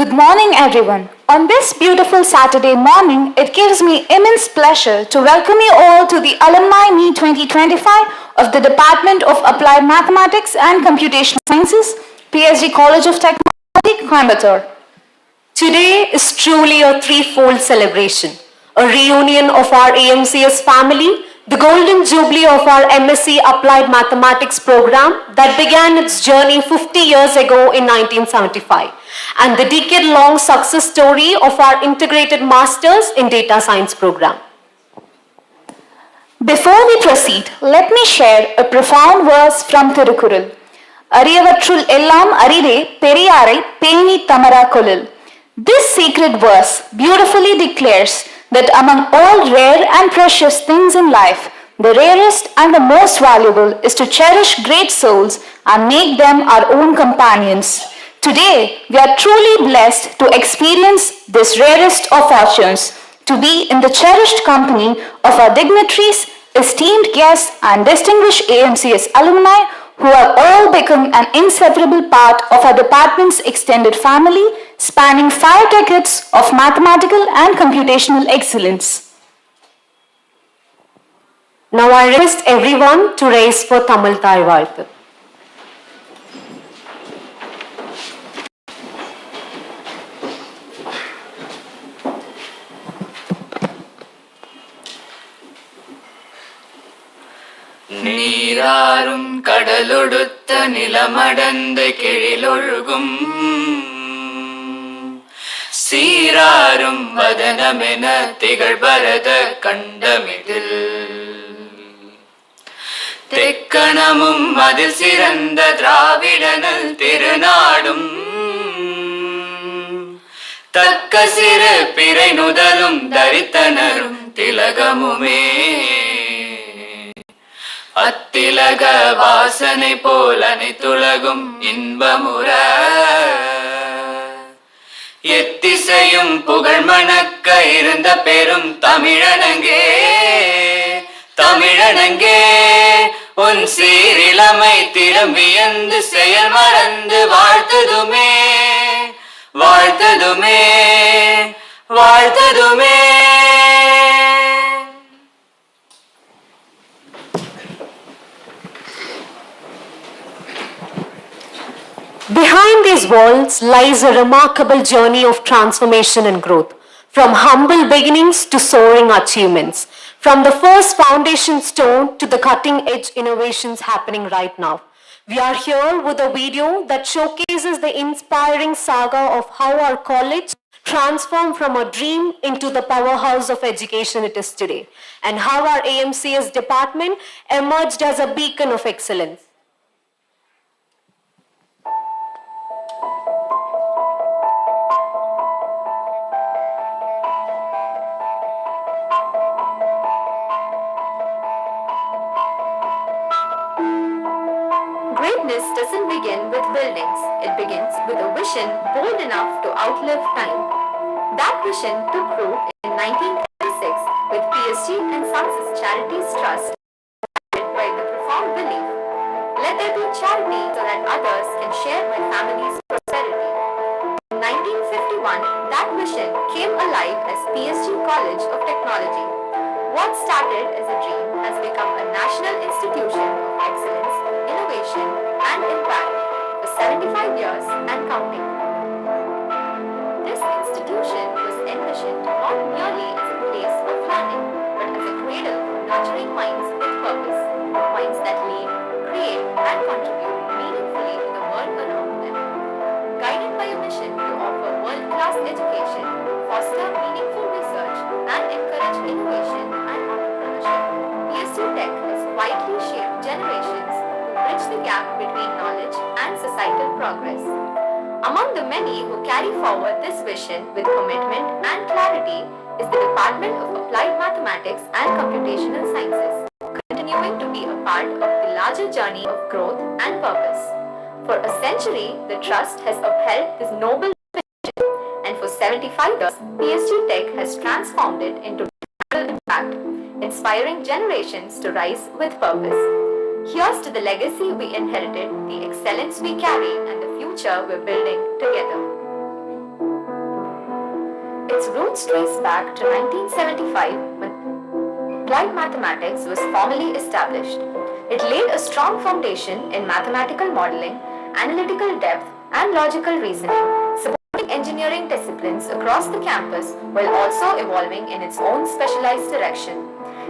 Good morning, everyone. On this beautiful Saturday morning, it gives me immense pleasure to welcome you all to the Alumni Meet 2025 of the Department of Applied Mathematics and Computational Sciences, PSG College of Technology, Coimbatore. Today is truly a threefold celebration. A reunion of our AMCS family, the golden jubilee of our MSc Applied Mathematics program that began its journey 50 years ago in 1975, and the decade-long success story of our integrated Masters in Data Science program. Before we proceed, let me share a profound verse from Thirukural. Ariyavatrul ellam arire periyare peni tamara kolil. This sacred verse beautifully declares that among all rare and precious things in life, the rarest and the most valuable is to cherish great souls and make them our own companions. Today, we are truly blessed to experience this rarest of fortunes, to be in the cherished company of our dignitaries, esteemed guests, and distinguished AMCS alumni who have all become an inseparable part of our department's extended family, spanning 5 decades of mathematical and computational excellence. Now I request everyone to raise for Tamil Thai Vaalthu. நீராறும் கடலொடுத்த நிலமடந்த கெழிலொழுகும் சீராறும் வதனமென திகழ்பரத கண்டமிதில் தெக்கணமும் அதில் சிறந்த திராவிடனல் திருநாடும் தக்க சிறு பிறை நுதலும் தரித்தனரும் திலகமுமே அத்திலக வாசனை போல் அனைத்துலகும் இன்பமுற எத்திசையும் புகழ் மணக்க இருந்த பெரும் தமிழனங்கே தமிழனங்கே உன் சீரிலமை திறம் வியந்து செயல் மறந்து வாழ்த்ததுமே வாழ்த்ததுமே வாழ்த்ததுமே. Behind these walls lies a remarkable journey of transformation and growth, from humble beginnings to soaring achievements, from the first foundation stone to the cutting-edge innovations happening right now. We are here with a video that showcases the inspiring saga of how our college transformed from a dream into the powerhouse of education it is today, and how our AMCS department emerged as a beacon of excellence. Greatness doesn't begin with buildings, it begins with a vision bold enough to outlive time. That vision took root in 1936 with PSG and Sons Charities Trust, guided by the profound belief, let there be charity so that others can share my family's prosperity. In 1951, that vision came alive as PSG College of Technology. What started as a dream has become a national institution of excellence, innovation, and impact for 75 years and counting. This institution was envisioned not merely as a place of learning, but as a cradle for nurturing minds with purpose, minds that lead, create, and contribute meaningfully to the world around them. Guided by a mission to offer world-class education, foster meaningful research, and encourage innovation and entrepreneurship, PSG Tech has quietly shaped generations who bridge the gap between knowledge and societal progress. Among the many who carry forward this vision with commitment and clarity is the Department of Applied Mathematics and Computational Sciences, continuing to be a part of the larger journey of growth and purpose. For a century, the Trust has upheld this noble vision, and for 75 years, PSG Tech has transformed it into global impact, inspiring generations to rise with purpose. Here's to the legacy we inherited, the excellence we carry, and the future we're building together. Its roots trace back to 1975 when applied mathematics was formally established. It laid a strong foundation in mathematical modeling, analytical depth, and logical reasoning, supporting engineering disciplines across the campus while also evolving in its own specialized direction.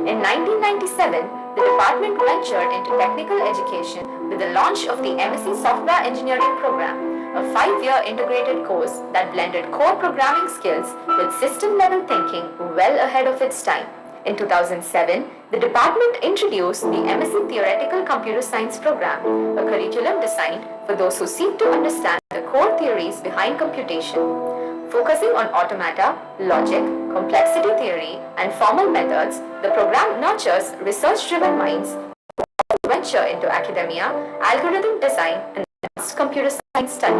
In 1997, the department ventured into technical education with the launch of the MSc Software Engineering program, a 5-year integrated course that blended core programming skills with system-level thinking well ahead of its time. In 2007, the department introduced the MSc Theoretical Computer Science program, a curriculum designed for those who seek to understand the core theories behind computation. Focusing on automata, logic, complexity theory, and formal methods, the program nurtures research-driven minds who venture into academia, algorithm design, and advanced computer science study.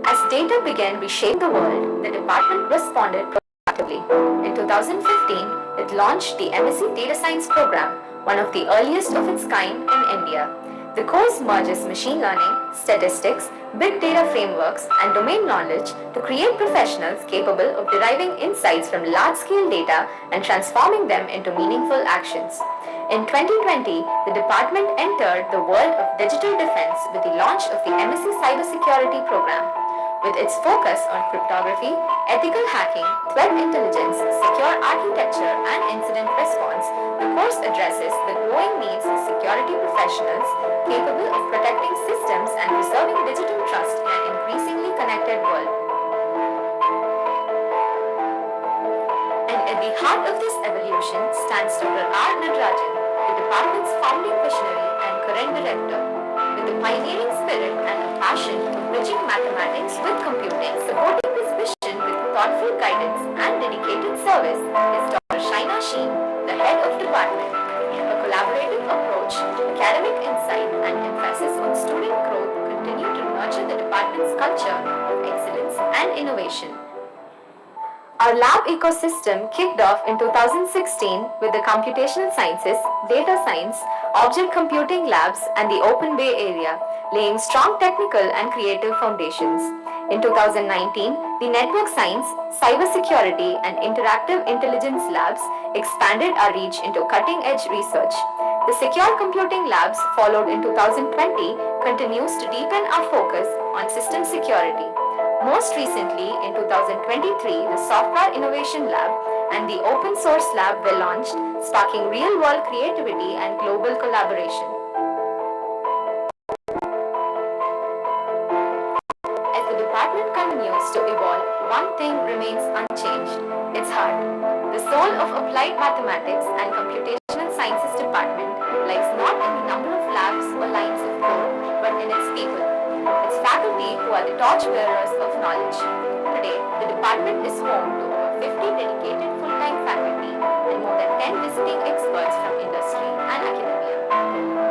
As data began reshaping the world, the department responded proactively. In 2015, it launched the MSc Data Science program, one of the earliest of its kind in India. The course merges machine learning, statistics, big data frameworks, and domain knowledge to create professionals capable of deriving insights from large-scale data and transforming them into meaningful actions. In 2020, the department entered the world of digital defense with the launch of the MSc Cybersecurity program. With its focus on cryptography, ethical hacking, threat intelligence, secure architecture, and incident response, the course addresses the growing needs of security professionals capable of protecting systems and preserving digital trust in an increasingly connected world. And at the heart of this evolution stands Dr. R. Natarajan, the department's founding visionary and current director. With a pioneering spirit and a passion for bridging mathematics with computing, supporting this vision with thoughtful guidance and dedicated service is Dr. Shaina Sheen, the head of department. A collaborative approach, academic insight, and emphasis on student growth continue to nurture the department's culture of excellence and innovation. Our lab ecosystem kicked off in 2016 with the computational sciences, data science, object computing labs, and the Open Bay area, laying strong technical and creative foundations. In 2019, the network science, cybersecurity, and interactive intelligence labs expanded our reach into cutting-edge research. The secure computing labs followed in 2020 continues to deepen our focus on system security. Most recently, in 2023, the Software Innovation Lab and the Open Source Lab were launched, sparking real-world creativity and global collaboration. As the department continues to evolve, one thing remains unchanged: its heart. The soul of Applied Mathematics and Computational Sciences Department lies not in the number of labs or lines of code, but in its people. Its faculty who are the torchbearers of knowledge. Today, the department is home to over 50 dedicated full-time faculty and more than 10 visiting experts from industry and academia.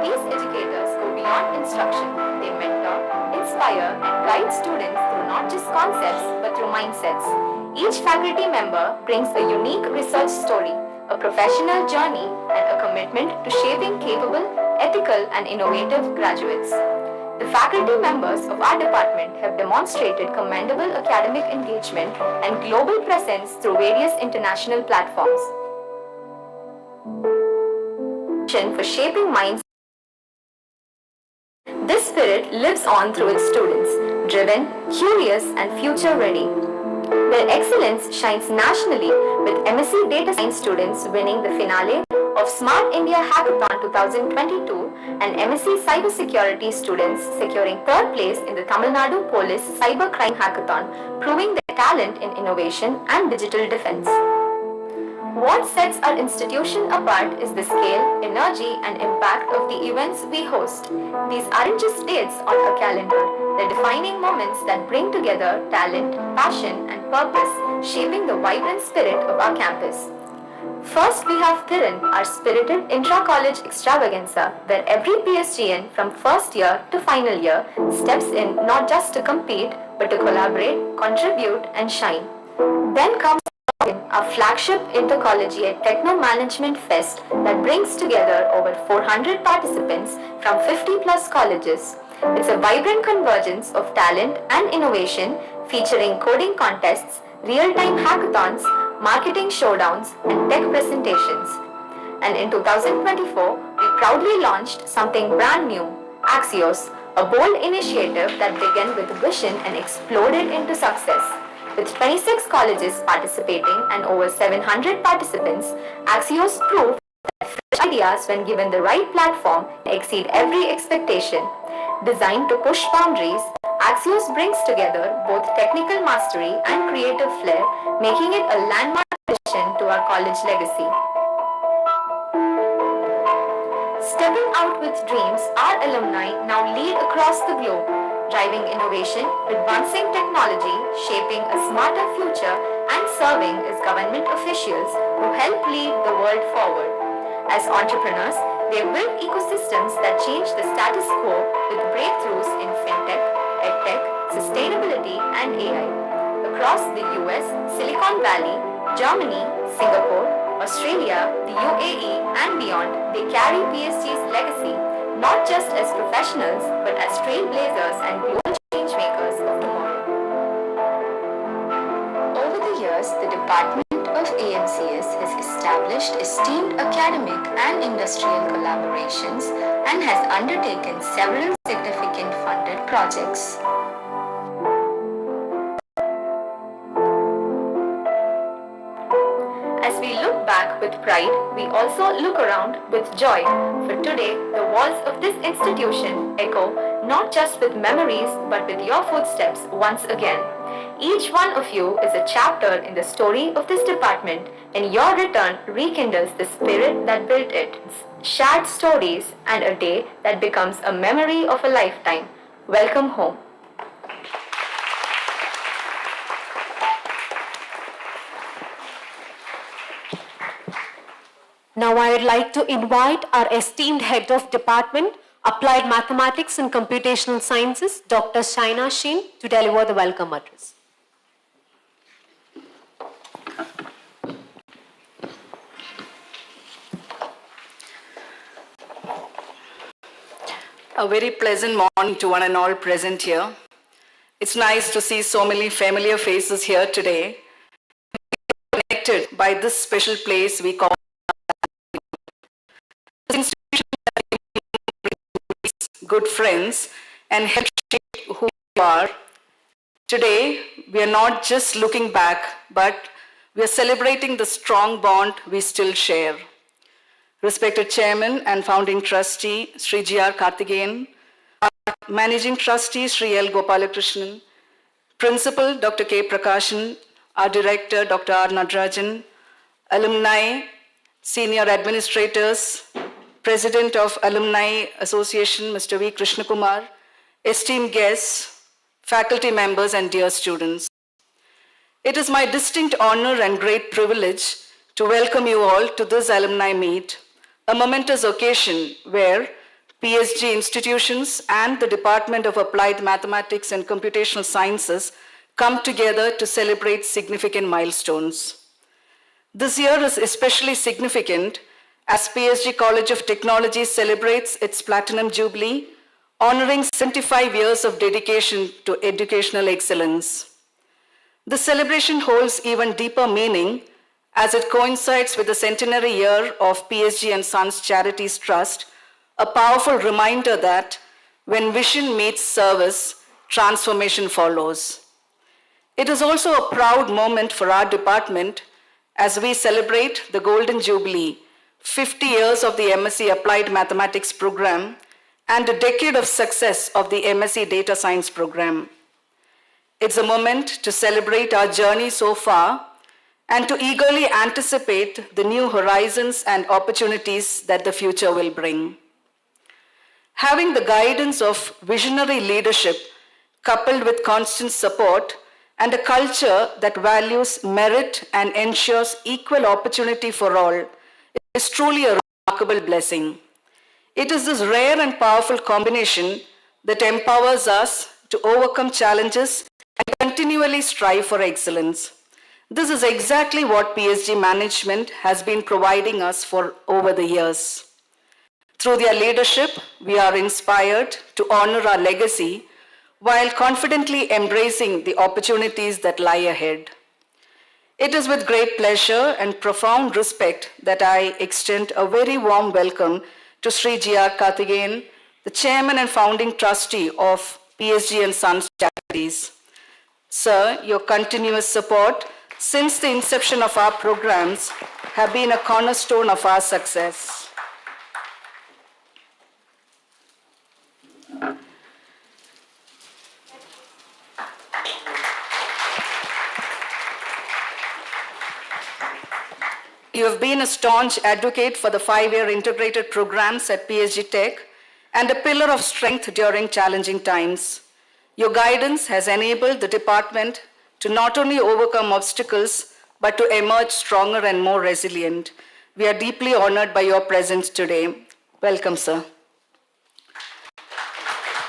These educators go beyond instruction. They mentor, inspire, and guide students through not just concepts but through mindsets. Each faculty member brings a unique research story, a professional journey, and a commitment to shaping capable, ethical, and innovative graduates. The faculty members of our department have demonstrated commendable academic engagement and global presence through various international platforms. For shaping minds, this spirit lives on through its students, driven, curious, and future-ready. Their excellence shines nationally, with MSc Data Science students winning the finale of Smart India Hackathon 2022 and MSc Cybersecurity students securing third place in the Tamil Nadu Police Cybercrime Hackathon, proving their talent in innovation and digital defense. What sets our institution apart is the scale, energy, and impact of the events we host. These aren't just dates on a calendar, they're defining moments that bring together talent, passion, and purpose, shaping the vibrant spirit of our campus. First, we have Thiran, our spirited intra-college extravaganza, where every PSGN from first year to final year steps in not just to compete, but to collaborate, contribute, and shine. Then comes our flagship intercollegiate Techno Management Fest that brings together over 400 participants from 50 plus colleges. It's a vibrant convergence of talent and innovation featuring coding contests, real-time hackathons, marketing showdowns, and tech presentations. And in 2024, we proudly launched something brand new, Axios, a bold initiative that began with vision and exploded into success. With 26 colleges participating and over 700 participants, Axios proved that fresh ideas, when given the right platform, exceed every expectation. Designed to push boundaries, Axios brings together both technical mastery and creative flair, making it a landmark addition to our college legacy. Stepping out with dreams, our alumni now lead across the globe, driving innovation, advancing technology, shaping a smarter future, and serving as government officials who help lead the world forward. As entrepreneurs, they build ecosystems that change the status quo with breakthroughs in fintech, edtech, sustainability, and AI. Across the US, Silicon Valley, Germany, Singapore, Australia, the UAE, and beyond, they carry PSG's legacy, not just as professionals, but as trailblazers and global changemakers of tomorrow. Over the years, the Department of AMCS has established esteemed academic and industrial collaborations and has undertaken several significant funded projects. As we look back with pride, we also look around with joy. For today, the walls of this institution echo not just with memories, but with your footsteps once again. Each one of you is a chapter in the story of this department, and your return rekindles the spirit that built it. Shared stories and a day that becomes a memory of a lifetime. Welcome home. Now I would like to invite our esteemed Head of Department, Applied Mathematics and Computational Sciences, Dr. Shaina Sheen, to deliver the welcome address. A very pleasant morning to one and all present here. It's nice to see so many familiar faces here today, connected by this special place we call this institution that brings good friends and help shape who you are. Today, we are not just looking back, but we are celebrating the strong bond we still share. Respected Chairman and Founding Trustee, Sri G.R. Karthikeyan, our Managing Trustee, Sri L. Gopalakrishnan, Principal, Dr. K. Prakashan, our Director, Dr. R. Nadarajan, alumni, senior administrators, President of Alumni Association, Mr. V. Krishnakumar, esteemed guests, faculty members, and dear students. It is my distinct honor and great privilege to welcome you all to this alumni meet, a momentous occasion where PSG institutions and the Department of Applied Mathematics and Computational Sciences come together to celebrate significant milestones. This year is especially significant as PSG College of Technology celebrates its Platinum Jubilee, honoring 75 years of dedication to educational excellence. The celebration holds even deeper meaning as it coincides with the centenary year of PSG and Sons Charities Trust, a powerful reminder that when vision meets service, transformation follows. It is also a proud moment for our department as we celebrate the Golden Jubilee, 50 years of the MSc Applied Mathematics program and a decade of success of the MSc Data Science program. It's a moment to celebrate our journey so far and to eagerly anticipate the new horizons and opportunities that the future will bring. Having the guidance of visionary leadership coupled with constant support and a culture that values merit and ensures equal opportunity for all is truly a remarkable blessing. It is this rare and powerful combination that empowers us to overcome challenges and continually strive for excellence. This is exactly what PSG management has been providing us for over the years. Through their leadership, we are inspired to honor our legacy while confidently embracing the opportunities that lie ahead. It is with great pleasure and profound respect that I extend a very warm welcome to Sri G.R. Karthikeyan, the Chairman and Founding Trustee of PSG and Sons Charities. Sir, your continuous support since the inception of our programs have been a cornerstone of our success. You have been a staunch advocate for the 5-year integrated programs at PSG Tech and a pillar of strength during challenging times. Your guidance has enabled the department to not only overcome obstacles, but to emerge stronger and more resilient. We are deeply honored by your presence today. Welcome, sir.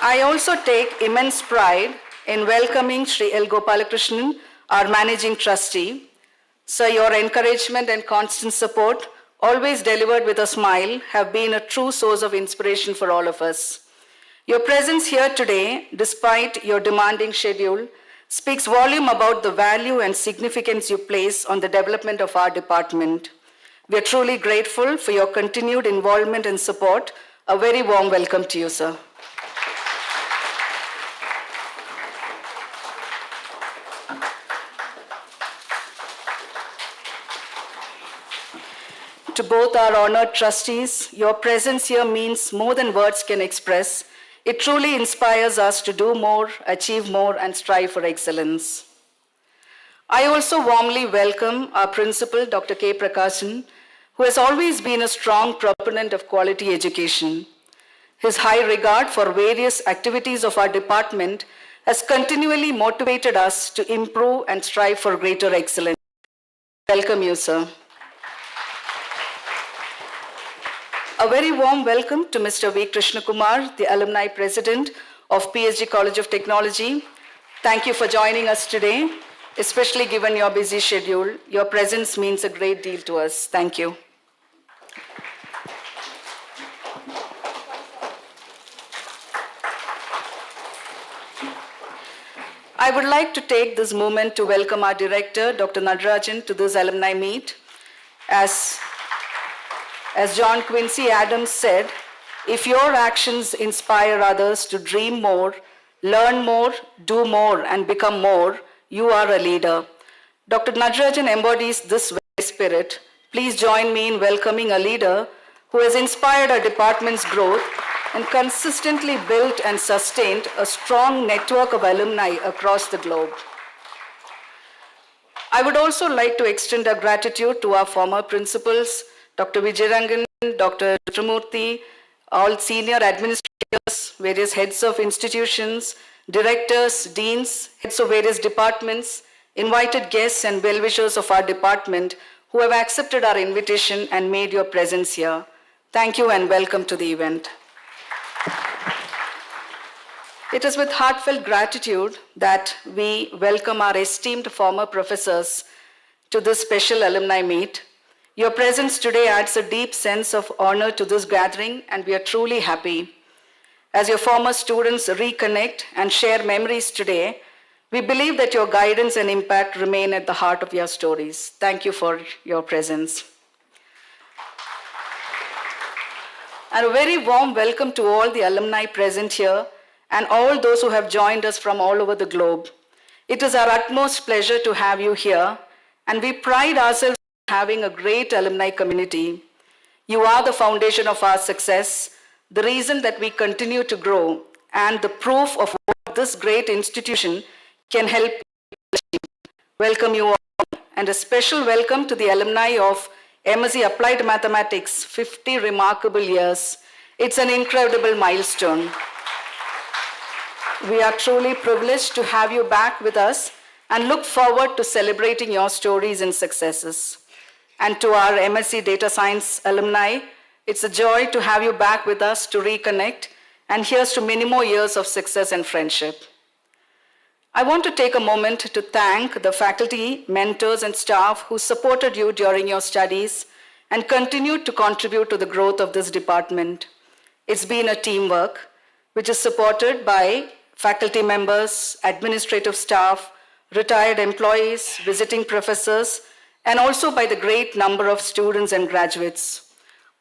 I also take immense pride in welcoming Sri L. Gopalakrishnan, our Managing Trustee. Sir, your encouragement and constant support, always delivered with a smile, have been a true source of inspiration for all of us. Your presence here today, despite your demanding schedule, speaks volume about the value and significance you place on the development of our department. We are truly grateful for your continued involvement and support. A very warm welcome to you, sir. To both our honored trustees, your presence here means more than words can express. It truly inspires us to do more, achieve more, and strive for excellence. I also warmly welcome our principal, Dr. K. Prakashan, who has always been a strong proponent of quality education. His high regard for various activities of our department has continually motivated us to improve and strive for greater excellence. Welcome you, sir. A very warm welcome to Mr. V. Krishna Kumar, the Alumni President of PSG College of Technology. Thank you for joining us today, especially given your busy schedule. Your presence means a great deal to us. Thank you. I would like to take this moment to welcome our director, Dr. Nadarajan, to this alumni meet. As John Quincy Adams said, if your actions inspire others to dream more, learn more, do more, and become more, you are a leader. Dr. Nadarajan embodies this very spirit. Please join me in welcoming a leader who has inspired our department's growth and consistently built and sustained a strong network of alumni across the globe. I would also like to extend our gratitude to our former principals, Dr. Vijayarangan, Dr. Trimurthy, all senior administrators, various heads of institutions, directors, deans, heads of various departments, invited guests and well-wishers of our department who have accepted our invitation and made your presence here. Thank you and welcome to the event. It is with heartfelt gratitude that we welcome our esteemed former professors to this special alumni meet. Your presence today adds a deep sense of honor to this gathering, and we are truly happy. As your former students reconnect and share memories today, we believe that your guidance and impact remain at the heart of your stories. Thank you for your presence. And a very warm welcome to all the alumni present here and all those who have joined us from all over the globe. It is our utmost pleasure to have you here, and we pride ourselves having a great alumni community. You are the foundation of our success, the reason that we continue to grow, and the proof of what this great institution can help achieve. Welcome you all, and a special welcome to the alumni of MSc Applied Mathematics, 50 remarkable years. It's an incredible milestone. We are truly privileged to have you back with us and look forward to celebrating your stories and successes. And to our MSc Data Science alumni, it's a joy to have you back with us to reconnect, and here's to many more years of success and friendship. I want to take a moment to thank the faculty, mentors, and staff who supported you during your studies and continued to contribute to the growth of this department. It's been a teamwork, which is supported by faculty members, administrative staff, retired employees, visiting professors, and also by the great number of students and graduates.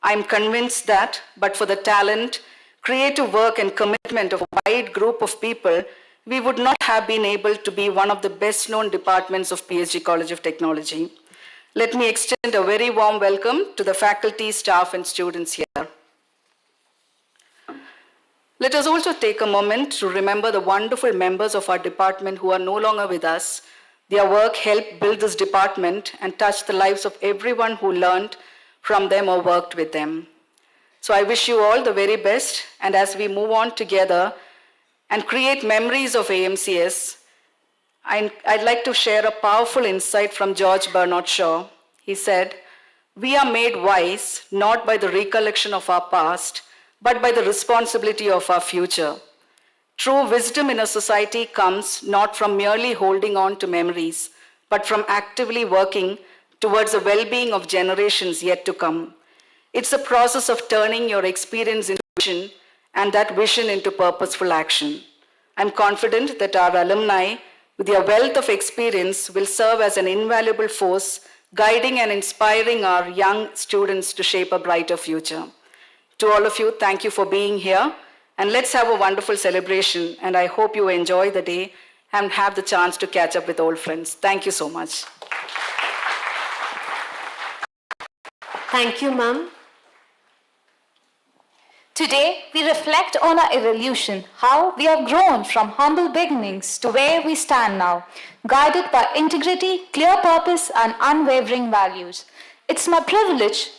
I'm convinced that, but for the talent, creative work, and commitment of a wide group of people, we would not have been able to be one of the best-known departments of PSG College of Technology. Let me extend a very warm welcome to the faculty, staff, and students here. Let us also take a moment to remember the wonderful members of our department who are no longer with us. Their work helped build this department and touched the lives of everyone who learned from them or worked with them. So I wish you all the very best, and as we move on together and create memories of AMCS, I'd like to share a powerful insight from George Bernard Shaw. He said, "We are made wise not by the recollection of our past, but by the responsibility of our future." True wisdom in a society comes not from merely holding on to memories, but from actively working towards the well-being of generations yet to come. It's a process of turning your experience into vision and that vision into purposeful action. I'm confident that our alumni, with their wealth of experience, will serve as an invaluable force, guiding and inspiring our young students to shape a brighter future. To all of you, thank you for being here, and let's have a wonderful celebration, and I hope you enjoy the day and have the chance to catch up with old friends. Thank you so much. Thank you, ma'am. Today, we reflect on our evolution, how we have grown from humble beginnings to where we stand now, guided by integrity, clear purpose, and unwavering values. It's my privilege.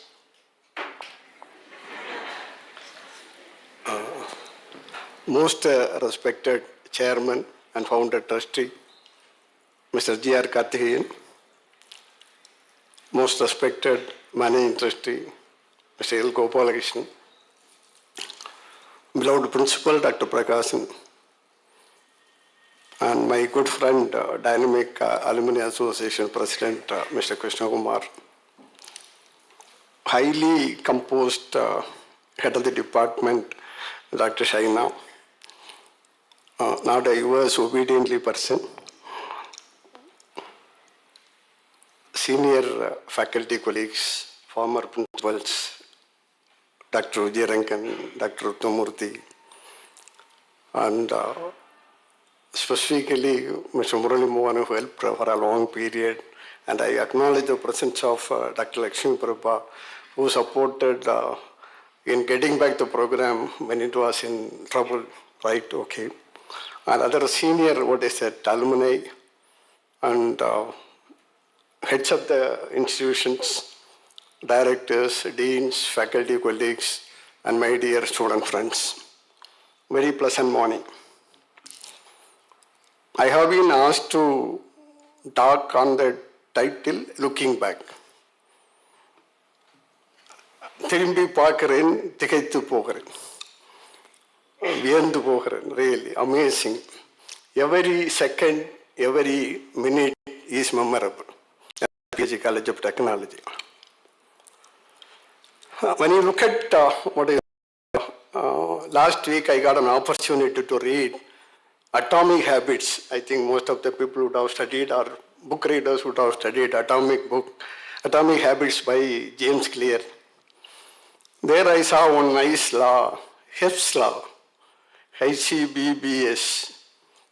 Most respected Chairman and Founder Trustee, Mr. G.R. Karthikeyan, most respected Managing Trustee, Mr. L. Gopalakrishnan, beloved Principal, Dr. Prakashan, and my good friend, Dynamic Alumni Association President, Mr. Krishna Kumar, highly composed head of the department, Dr. Shaina, not a US obediently person, senior faculty colleagues, former principals, Dr. Ujirankan, Dr. Uttamurthy, and specifically Mr. Murali Mohan, who helped for a long period. And I acknowledge the presence of Dr. Lakshmi Prabha, who supported in getting back the program when it was in trouble, right? Okay. And other senior, alumni and heads of the institutions, directors, deans, faculty colleagues, and my dear student friends. Very pleasant morning. I have been asked to talk on the title, Looking Back. திரும்பி பார்க்கிறேன், திகைத்து போகிறேன், வியந்து போகிறேன். Really amazing. Every second, every minute is memorable. PSG College of Technology. When you look at last week, I got an opportunity to read Atomic Habits. I think most of the people would have studied, or book readers would have studied Atomic Habits by James Clear. There I saw one nice law, Heff's law, HEBBS.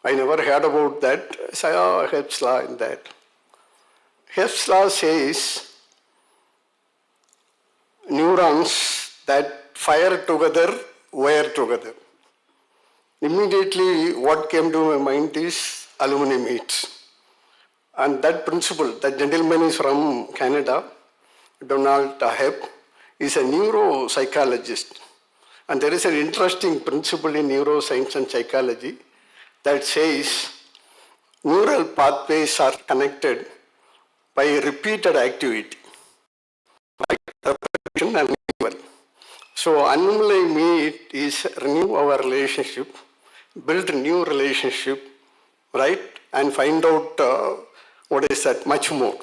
I never heard about that. I saw Heff's law in that. Heff's law says neurons that fire together wire together. Immediately what came to my mind is alumni meets. And that principle, that gentleman is from Canada, Donald Hepp, is a neuropsychologist. And there is an interesting principle in neuroscience and psychology that says neural pathways are connected by repeated activity, by repetition and renewal. So alumni meet is renew our relationship, build new relationship, right? And find out much more.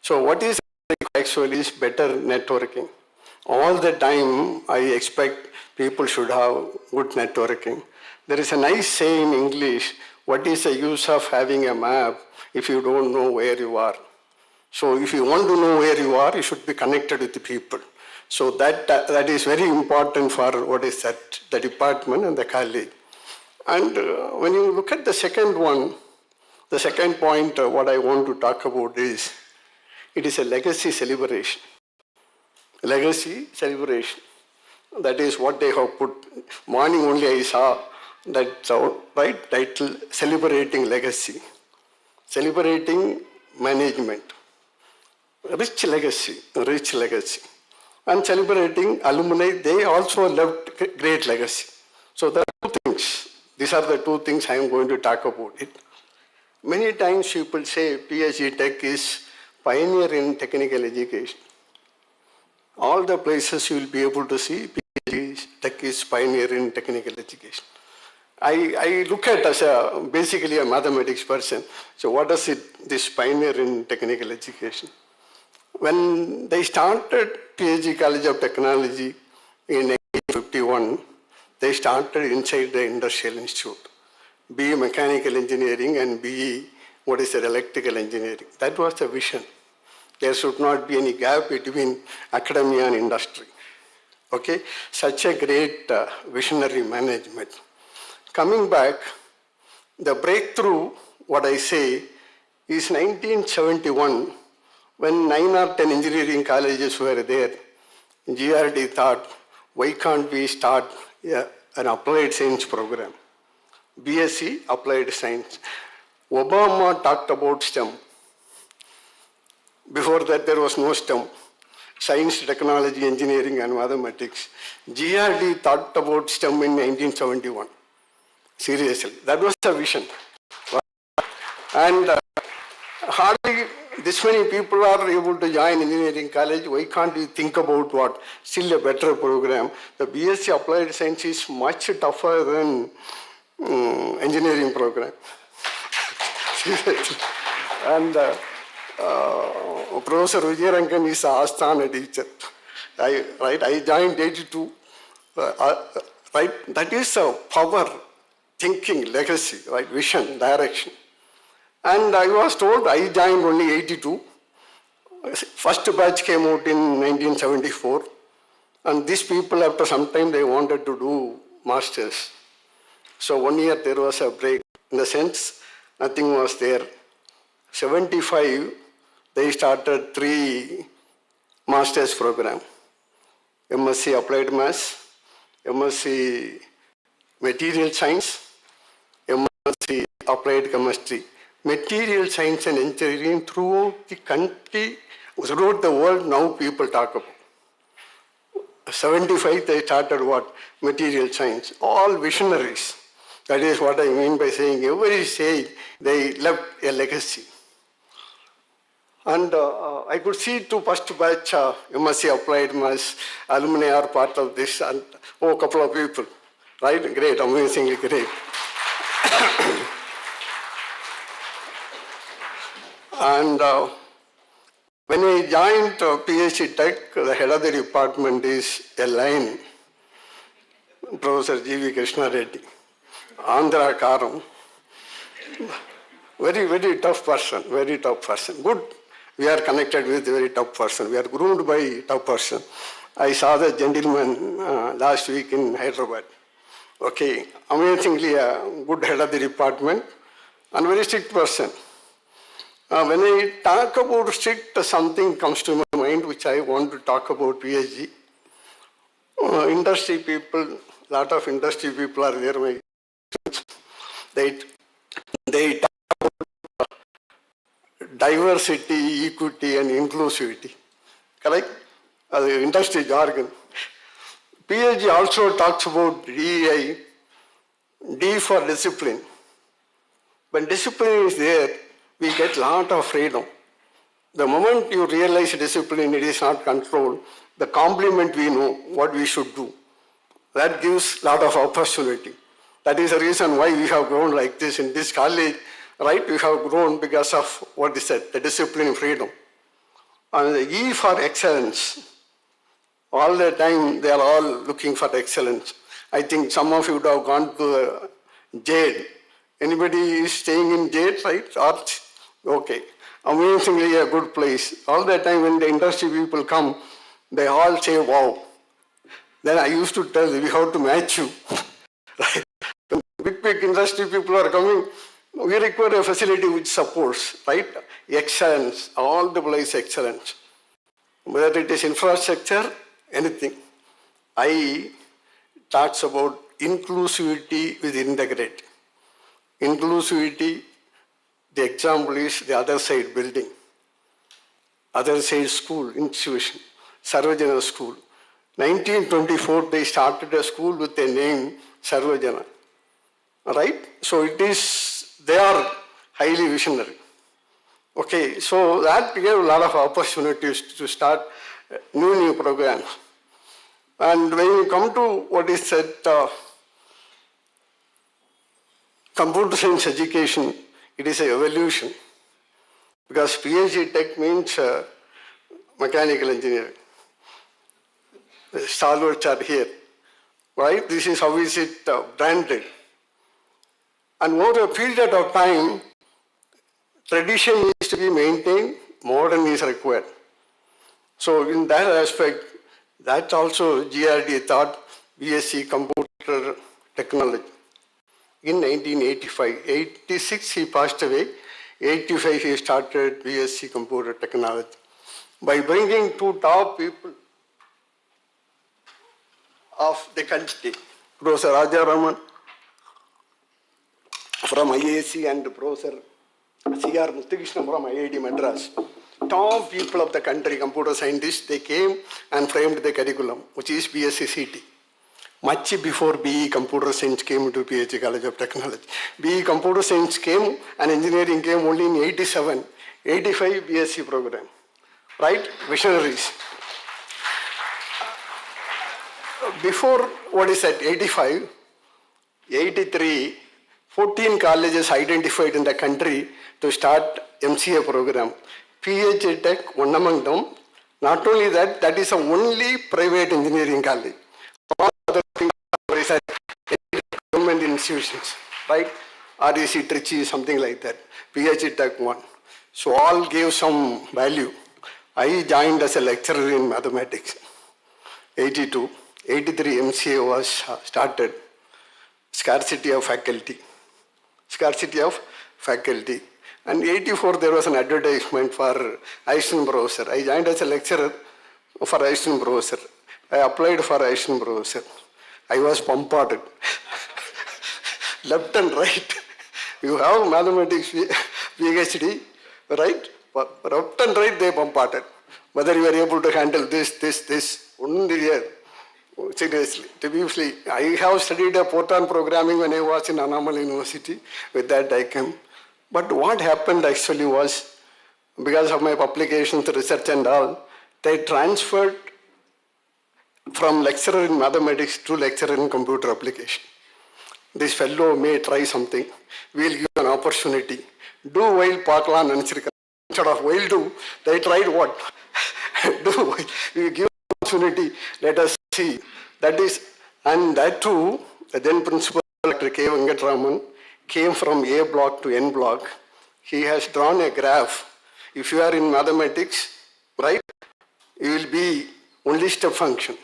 So what is actually is better networking. All the time I expect people should have good networking. There is a nice saying in English, What is the use of having a map if you don't know where you are? So if you want to know where you are, you should be connected with the people. So that is very important for what is that, the department and the college. And when you look at the second one, the second point, what I want to talk about is, it is a legacy celebration. Legacy celebration. That is what they have put. Morning only I saw that right title, Celebrating Legacy. Celebrating management. Rich legacy, rich legacy. And celebrating alumni, they also left great legacy. So there are two things. These are the two things I am going to talk about it. Many times people say PhD Tech is pioneer in technical education. All the places you will be able to see PhD Tech is pioneer in technical education. I look at as basically a mathematics person. So what does this pioneer in technical education? When they started PhD College of Technology in 1951, they started inside the Industrial Institute. BE Mechanical Engineering and BE, what is it, Electrical Engineering. That was the vision. There should not be any gap between academia and industry. Okay, such a great visionary management. Coming back, the breakthrough, what I say, is 1971, when 9 or 10 engineering colleges were there. GRD thought, why can't we start an applied science program? BSc, Applied Science. Obama talked about STEM. Before that, there was no STEM. Science, technology, engineering, and mathematics. GRD thought about STEM in 1971. Seriously, that was the vision. And hardly this many people are able to join engineering college. Why can't we think about what? Still a better program. The BSc Applied Science is much tougher than engineering program. And Professor Vijayarangan is a Asthana teacher. I joined 82. Right, that is a power, thinking, legacy, right, vision, direction. And I was told I joined only 82. First batch came out in 1974. And these people, after some time, they wanted to do masters. So 1 year there was a break. In the sense, nothing was there. 75, they started 3 masters program. MSc Applied Maths, MSc Material Science, MSc Applied Chemistry. Material Science and Engineering throughout the country, throughout the world, now people talk about. 75, they started what? Material Science. All visionaries. That is what I mean by saying every stage they left a legacy. And I could see two first batch MSc Applied Maths, alumni are part of this, and a couple of people, right? Great, amazingly great. And when I joined PhD Tech, the head of the department is a line, Professor G.V. Krishna Reddy, Andhra Karam. Very, very tough person, very tough person. Good. We are connected with a very tough person. We are groomed by a tough person. I saw the gentleman last week in Hyderabad. Okay, amazingly a good head of the department and very strict person. When I talk about strict, something comes to my mind which I want to talk about PhD. Industry people, lot of industry people are there. They talk about diversity, equity, and inclusivity. Correct? The industry jargon. PhD also talks about DEI, D for discipline. When discipline is there, we get a lot of freedom. The moment you realize discipline, it is not controlled, the complement we know what we should do. That gives a lot of opportunity. That is the reason why we have grown like this in this college, right? We have grown because of what is that, the discipline and freedom. And the E for excellence. All the time they are all looking for excellence. I think some of you would have gone to jail Anybody is staying in Jade, right? Arch? Okay. Amazingly a good place. All the time when the industry people come, they all say, wow. Then I used to tell, we have to match you. Right? When big industry people are coming, we require a facility which supports, right? Excellence, all the place excellence. Whether it is infrastructure, anything. I talks about inclusivity with integrity. Inclusivity, the example is the other side building, other side school, institution, Sarvajana school. 1924, they started a school with a name, Sarvajana. Right? So it is, they are highly visionary. Okay, so that gave a lot of opportunities to start new programs. And when you come to what is said, computer science education, it is an evolution. Because PhD Tech means mechanical engineering. The stalwarts are here, right? This is how is it branded. And over a period of time, tradition needs to be maintained, modern is required. So in that aspect, that also GRD thought BSc Computer Technology. In 1985, 86 he passed away, 85 he started BSc Computer Technology. By bringing two top people of the country, Professor Rajaraman from IAC and Professor C.R. Muthukrishnan from IIT Madras. Top people of the country, computer scientists, they came and framed the curriculum, which is BSc CT. Much before BE Computer Science came to PH College of Technology. BE Computer Science came and engineering came only in 87, 85 BSc program. Right? Visionaries. Before, what is that, 85, 83, 14 colleges identified in the country to start MCA program. PH Tech, one among them. Not only that, that is the only private engineering college. All other things are government institutions, right? REC, Trustee, something like that. PH Tech one. So all gave some value. I joined as a lecturer in mathematics. 82, 83 MCA was started. Scarcity of faculty. Scarcity of faculty. And 84 there was an advertisement for assistant professor. I joined as a lecturer for assistant professor. I applied for assistant professor. I was bombarded. Left and right. You have mathematics PhD, right? Left and right they bombarded. Whether you are able to handle this, only here. Seriously, previously, I have studied a Fortran programming when I was in Annamalai University. With that I came. But what happened actually was, because of my publications, research and all, they transferred from lecturer in mathematics to lecturer in computer application. This fellow may try something. We will give an opportunity. Do while Paklan and Srika. Instead of while do, they tried what? Do while. We give an opportunity. Let us see. That is, and that too, the then principal Dr. K. Venkatraman came from A block to N block. He has drawn a graph. If you are in mathematics, right, you will be only step function.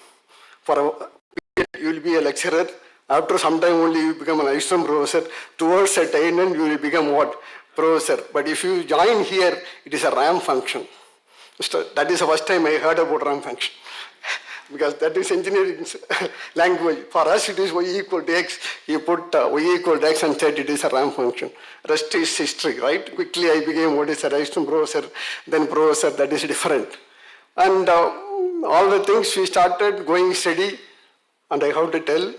For a period, you will be a lecturer. After some time only you become an assistant professor. Towards a time end, you will become what? Professor. But if you join here, it is a RAM function. So that is the first time I heard about RAM function. Because that is engineering language. For us, it is y equal to x. You put y equal to x and said it is a RAM function. Rest is history, right? Quickly I became what is a assistant professor, then professor, that is different. And all the things we started going steady, and I have to tell,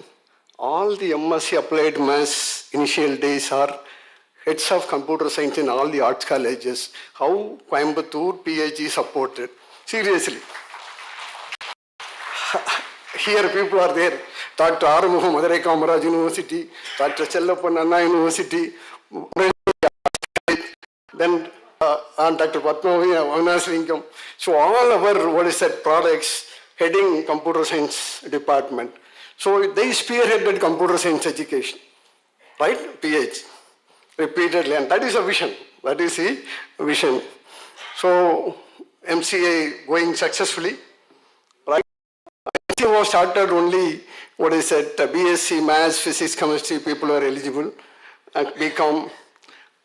all the MSc applied maths initial days are heads of computer science in all the arts colleges. How Coimbatore PhD supported. Seriously. Here people are there. Dr. Arumuham, Madurai Kamaraj University, Dr. Chellappan Anna University, then Dr. Patmavi, Avanaslingam. So all our, what is that, products heading computer science department. So they spearheaded computer science education, right? PH. repeatedly, and that is a vision. That is the vision. So MCA going successfully, right? MCA was started only, BSc, Maths, Physics, Chemistry, people were eligible, and BCom.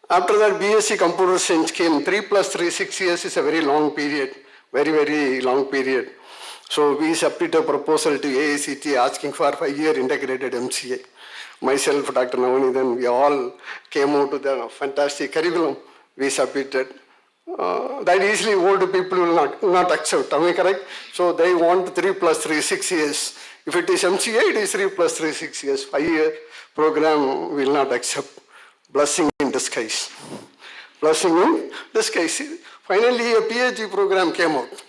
After that, BSc Computer Science came. 3 plus 3, 6 years is a very long period, very, very long period. So we submitted a proposal to AICT asking for 5-year integrated MCA. Myself, Dr. Navanithan, we all came out with a fantastic curriculum we submitted. That easily old people will not accept, am I correct? So they want 3 plus 3, 6 years. If it is MCA, it is 3 plus 3, 6 years. 5-year program will not accept. Blessing in disguise. Blessing in disguise. Finally, a PhD program came out.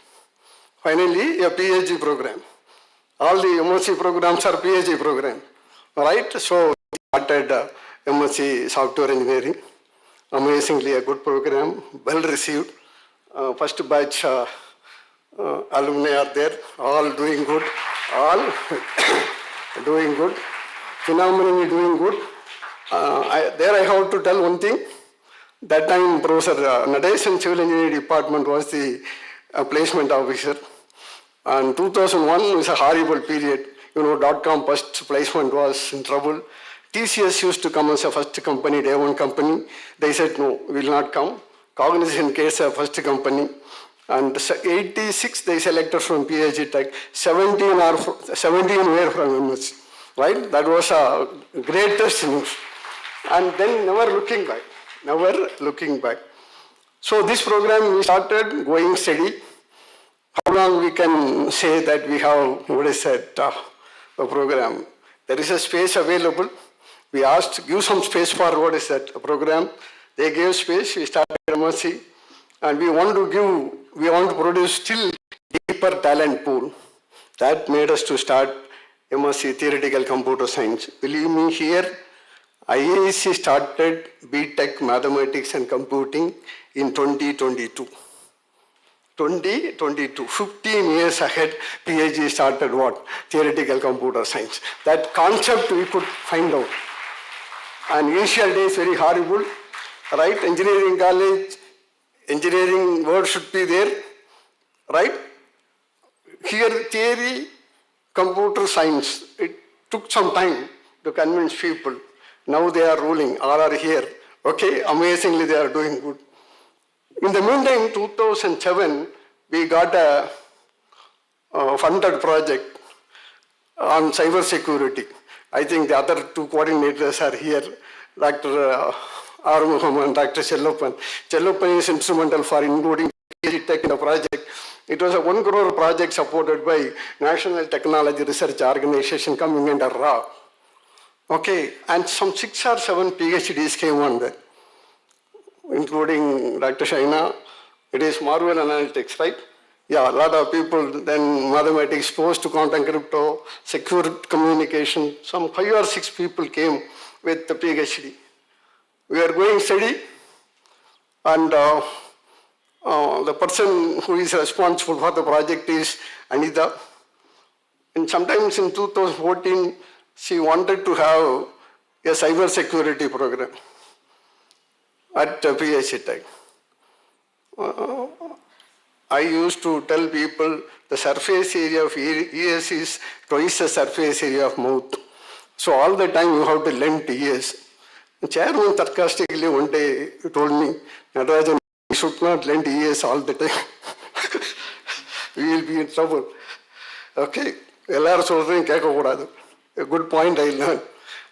Finally, a PhD program. All the MSc programs are PhD program, right? So we started MSc Software Engineering. Amazingly, a good program, well received. First batch alumni are there, all doing good, all doing good, phenomenally doing good. I have to tell one thing. That time, Professor Nadesan Civil Engineering Department was the placement officer. And 2001 was a horrible period. You know, .com first placement was in trouble. TCS used to come as a first company, day one company. They said, no, we will not come. Cognizant case a first company. And 86 they selected from PhD Tech. 17 were from MS. Right? That was a greatest news. And then never looking back. Never looking back. So this program we started going steady. How long we can say that we have, a program? There is a space available. We asked, give some space for a program. They gave space, we started MSc, and we want to produce still deeper talent pool. That made us to start MSc Theoretical Computer Science. Believe me, here, IAC started BTech Mathematics and Computing in 2022. 2022, 15 years ahead, PhD started what? Theoretical Computer Science. That concept we could find out. And initial days very horrible, right? Engineering college, engineering word should be there, right? Here theory, computer science, it took some time to convince people. Now they are ruling, all are here. Okay, amazingly they are doing good. In the meantime, 2007, we got a funded project on cyber security. I think the other two coordinators are here, Dr. R. Muhammad and Dr. Chellappan. Chellappan is instrumental for including PhD Tech in the project. It was a 1 crore project supported by National Technology Research Organization coming under RA. Okay, and some 6 or 7 PhDs came on there, including Dr. Shaina. It is Marvel Analytics, right? Yeah, a lot of people, then mathematics, post-quantum crypto, secure communication. Some 5 or 6 people came with the PhD. We are going steady, and the person who is responsible for the project is Anita. And sometimes in 2014, she wanted to have a cyber security program at PhD Tech. I used to tell people the surface area of ears is twice the surface area of mouth. So all the time you have to lend ears. The chairman sarcastically one day told me, Natarajan, you should not lend ears all the time. We will be in trouble. Okay, a good point I learned.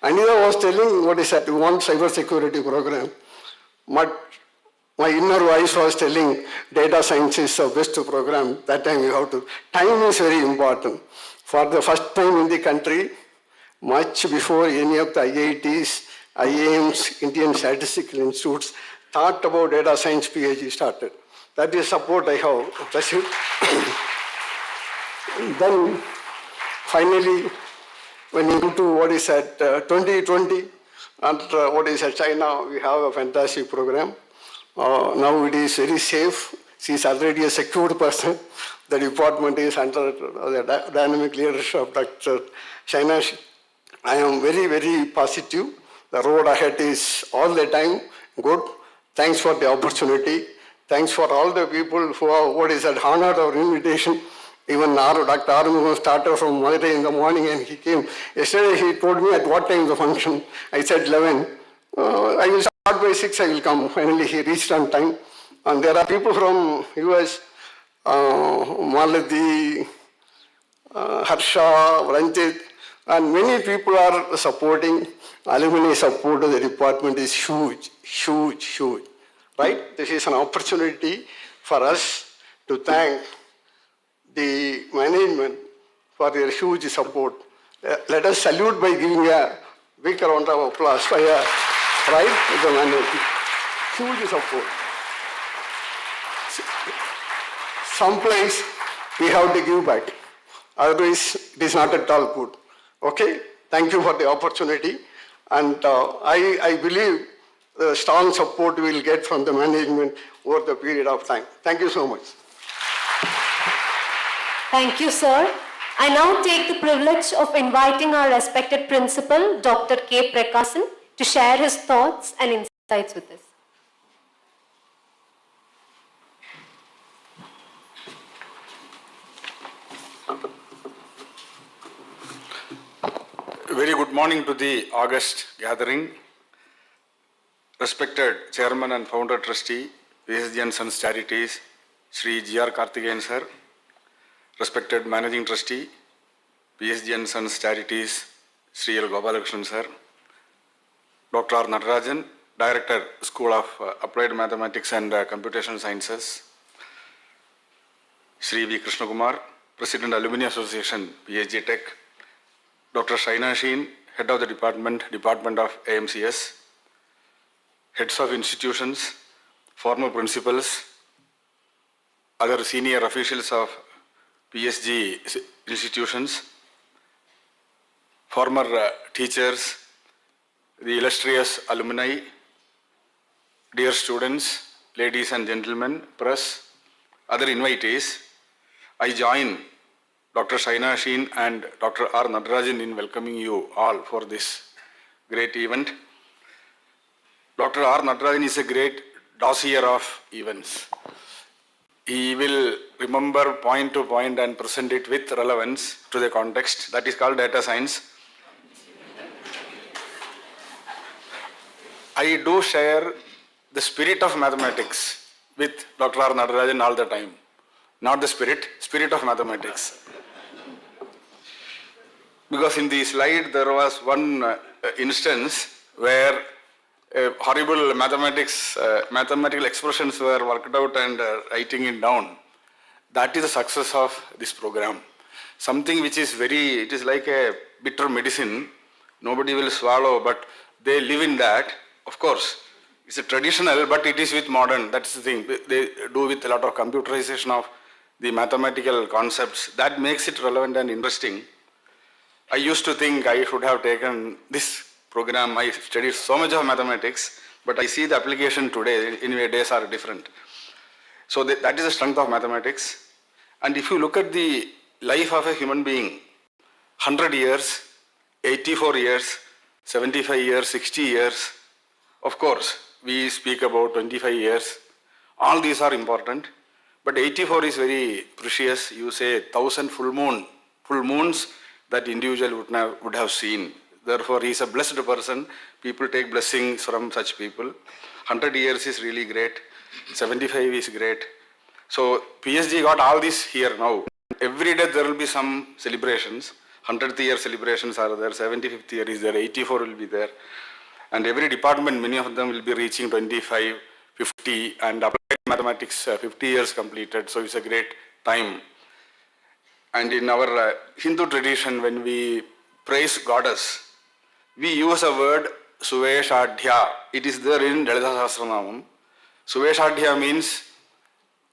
Anita was telling what is that, we want cyber security program. But my inner voice was telling data science is the best program. That time you have to. Time is very important. For the first time in the country, much before any of the IITs, IIMs, Indian Statistical Institutes thought about data science, PhD started. That is support I have received. Then finally, when you go to 2020, and China, we have a fantastic program. Now it is very safe. She is already a secured person. The department is under the dynamic leadership of Dr. Shaina. I am very, very positive The road ahead is all the time good. Thanks for the opportunity. Thanks for all the people who have honored our invitation. Even Dr. Arumugam started from Madurai in the morning and he came. Yesterday he told me at what time the function. I said 11. I will start by 6, I will come. Finally he reached on time. And there are people from US, Maladi, Harsha, Ranjit, and many people are supporting. Alumni support of the department is huge, huge, huge. Right? This is an opportunity for us to thank the management for their huge support. Let us salute by giving a big round of applause for the management. Huge support. Someplace we have to give back. Otherwise, it is not at all good. Okay? Thank you for the opportunity. And I believe the strong support we will get from the management over the period of time. Thank you so much. Thank you, sir. I now take the privilege of inviting our respected principal, Dr. K. Prakasan, to share his thoughts and insights with us. Very good morning to the August gathering. Respected Chairman and Founder Trustee, PSG and Sons Charities, Sri G.R. Karthikeyan sir. Respected Managing Trustee, PSG and Sons Charities, Sri L. Gopalakrishnan sir. Dr. R. Natarajan, Director, School of Applied Mathematics and Computational Sciences. Sri V. Krishna Kumar, President, Alumni Association, PSG Tech. Dr. Shaina Sheen, Head of the Department of AMCS, Heads of Institutions, former principals, other senior officials of PSG institutions, former teachers, the illustrious alumni, dear students, ladies and gentlemen, press, other invitees, I join Dr. Shaina Sheen and Dr. R. Natarajan in welcoming you all for this great event. Dr. R. Natarajan is a great dossier of events. He will remember point to point and present it with relevance to the context. That is called data science. I do share the spirit of mathematics with Dr. R. Natarajan all the time. Not the spirit of mathematics. Because in the slide there was one instance where horrible mathematical expressions were worked out and writing it down. That is the success of this program. Something which is it is like a bitter medicine, nobody will swallow, but they live in that. Of course, it's a traditional, but it is with modern, that's the thing. They do with a lot of computerization of the mathematical concepts. That makes it relevant and interesting. I used to think I should have taken this program. I studied so much of mathematics, but I see the application today. Anyway, days are different. So that is the strength of mathematics. And if you look at the life of a human being, 100 years, 84 years, 75 years, 60 years, of course, we speak about 25 years. All these are important, but 84 is very precious. You say 1,000 full moons that individual would have seen. Therefore, he is a blessed person. People take blessings from such people. 100 years is really great. 75 is great. So PSG got all this here now. Every day there will be some celebrations. 100th year celebrations are there. 75th year is there. 84 will be there. And every department, many of them will be reaching 25, 50, and applied mathematics, 50 years completed. So it's a great time. And in our Hindu tradition, when we praise goddess, we use a word Suveshadhya. It is there in Lalita Sahasranamam. Suveshadhya means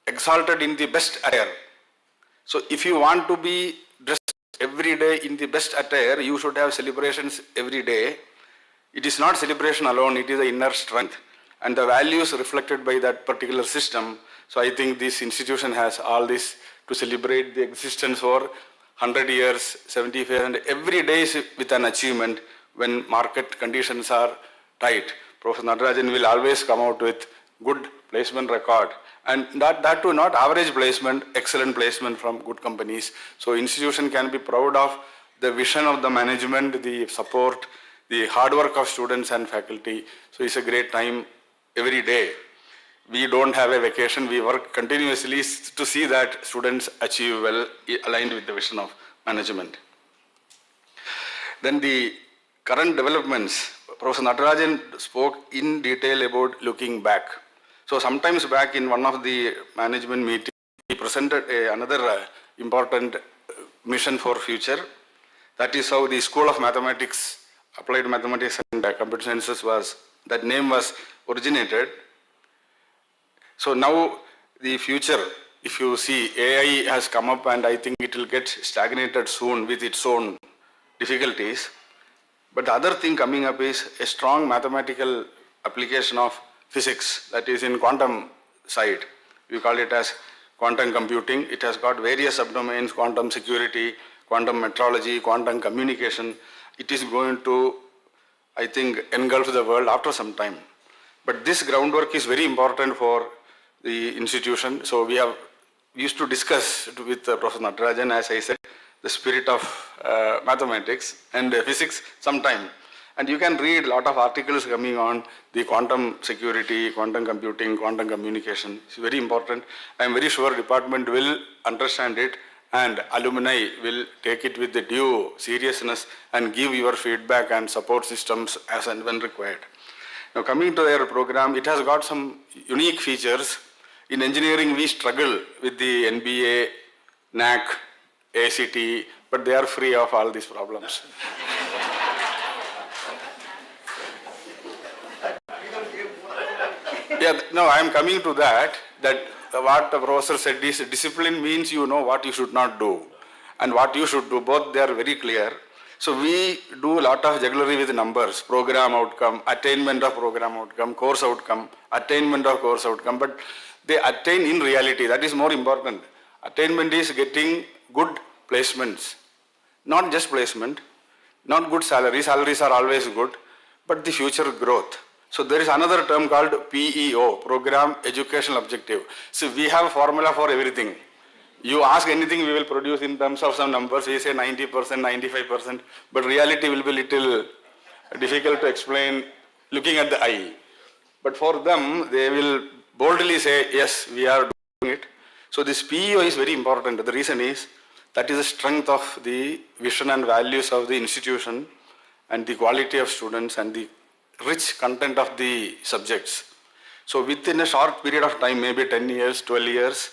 exalted in the best attire. So if you want to be dressed every day in the best attire, you should have celebrations every day. It is not celebration alone, it is the inner strength and the values reflected by that particular system. So I think this institution has all this to celebrate the existence for 100 years, 75, and every day is with an achievement when market conditions are tight. Professor Natarajan will always come out with good placement record, and that too not average placement, excellent placement from good companies. So institution can be proud of the vision of the management, the support, the hard work of students and faculty. So it's a great time every day. We don't have a vacation, we work continuously to see that students achieve well, aligned with the vision of management. Then the current developments, Professor Natarajan spoke in detail about looking back. So sometimes back in one of the management meetings, he presented another important mission for future. That is how the School of Mathematics, Applied Mathematics and Computer Sciences that name was originated. So now the future, if you see, AI has come up and I think it will get stagnated soon with its own difficulties. But the other thing coming up is a strong mathematical application of physics, that is in quantum side. We call it as quantum computing. It has got various subdomains, quantum security, quantum metrology, quantum communication. It is going to, I think, engulf the world after some time. But this groundwork is very important for the institution. So we used to discuss with Professor Natarajan, as I said, the spirit of mathematics and physics sometime. And you can read a lot of articles coming on the quantum security, quantum computing, quantum communication. It's very important. I am very sure department will understand it and alumni will take it with the due seriousness and give your feedback and support systems as and when required. Now coming to their program, it has got some unique features. In engineering, we struggle with the NBA, NAC, ACT, but they are free of all these problems. Yeah, no, I am coming to that what the professor said is discipline means you know what you should not do and what you should do. Both they are very clear. So we do a lot of jugglery with numbers, program outcome, attainment of program outcome, course outcome, attainment of course outcome, but they attain in reality. That is more important. Attainment is getting good placements, not just placement, not good salary. Salaries are always good, but the future growth. So there is another term called PEO, Program Educational Objective. So we have a formula for everything. You ask anything, we will produce in terms of some numbers. We say 90%, 95%, but reality will be little difficult to explain looking at the eye. But for them, they will boldly say, yes, we are doing it. So this PEO is very important. The reason is that is the strength of the vision and values of the institution and the quality of students and the rich content of the subjects. So within a short period of time, maybe 10 years, 12 years,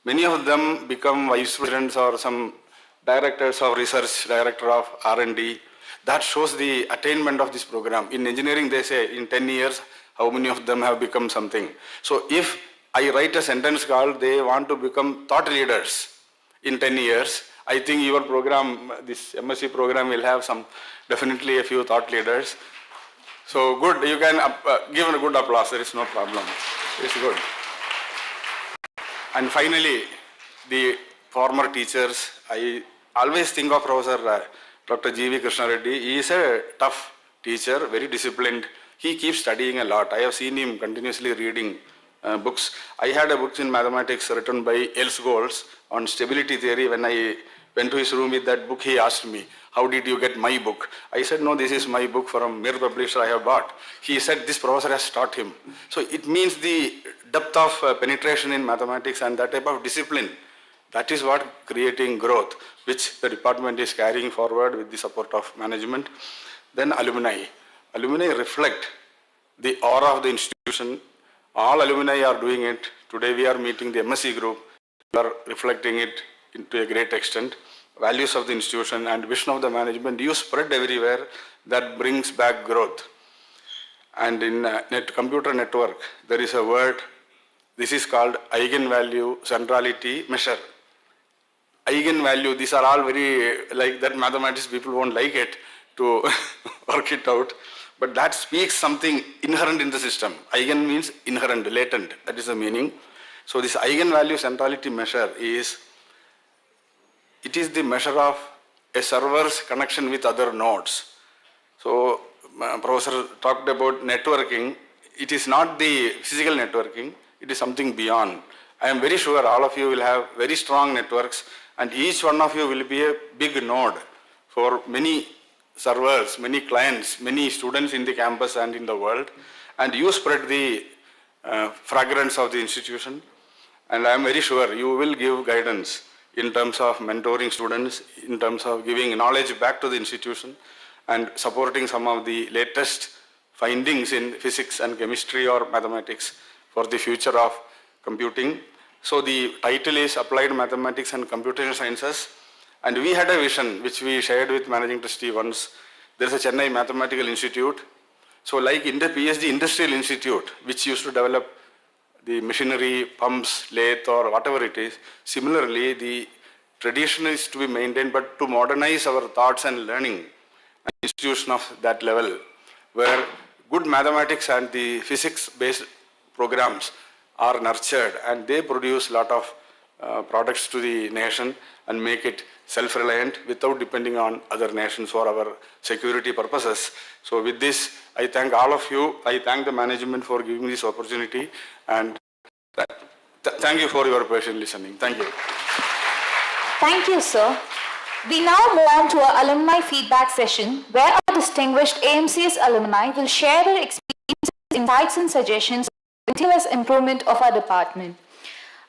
many of them become vice presidents or some directors of research, director of R&D. That shows the attainment of this program. In engineering, they say in 10 years, how many of them have become something. So if I write a sentence called, they want to become thought leaders in 10 years, I think your program, this MSc program will have definitely a few thought leaders. So good, you can give a good applause, there is no problem. It's good. And finally, the former teachers, I always think of Professor Dr. G.V. Krishna Reddy. He is a tough teacher, very disciplined. He keeps studying a lot. I have seen him continuously reading books. I had a book in mathematics written by Els Goals on stability theory. When I went to his room with that book, he asked me, how did you get my book? I said, no, this is my book from Mir Publisher I have bought. He said, this professor has taught him. So it means the depth of penetration in mathematics and that type of discipline. That is what creating growth, which the department is carrying forward with the support of management. Then alumni. Alumni reflect the aura of the institution. All alumni are doing it. Today we are meeting the MSc group. We are reflecting it to a great extent. Values of the institution and vision of the management, you spread everywhere, that brings back growth. And in computer network, there is a word, this is called eigenvalue centrality measure. Eigenvalue, these are all very, like that mathematics people won't like it to work it out, but that speaks something inherent in the system. Eigen means inherent, latent, that is the meaning. So this eigenvalue centrality measure is, it is the measure of a server's connection with other nodes. So Professor talked about networking. It is not the physical networking, it is something beyond. I am very sure all of you will have very strong networks, and each one of you will be a big node for many servers, many clients, many students in the campus and in the world, and you spread the fragrance of the institution, and I am very sure you will give guidance in terms of mentoring students, in terms of giving knowledge back to the institution, and supporting some of the latest findings in physics and chemistry or mathematics for the future of computing. So the title is Applied Mathematics and Computational Sciences, and we had a vision which we shared with Managing Trustee once. There is a Chennai Mathematical Institute. So like in the PhD Industrial Institute, which used to develop the machinery, pumps, lathe, or whatever it is, similarly the tradition is to be maintained, but to modernize our thoughts and learning, an institution of that level, where good mathematics and the physics-based programs are nurtured, and they produce a lot of products to the nation and make it self-reliant without depending on other nations for our security purposes. So with this, I thank all of you. I thank the management for giving me this opportunity, and thank you for your patient listening. Thank you. Thank you, sir. We now move on to our alumni feedback session, where our distinguished AMCS alumni will share their experiences, insights, and suggestions for continuous improvement of our department.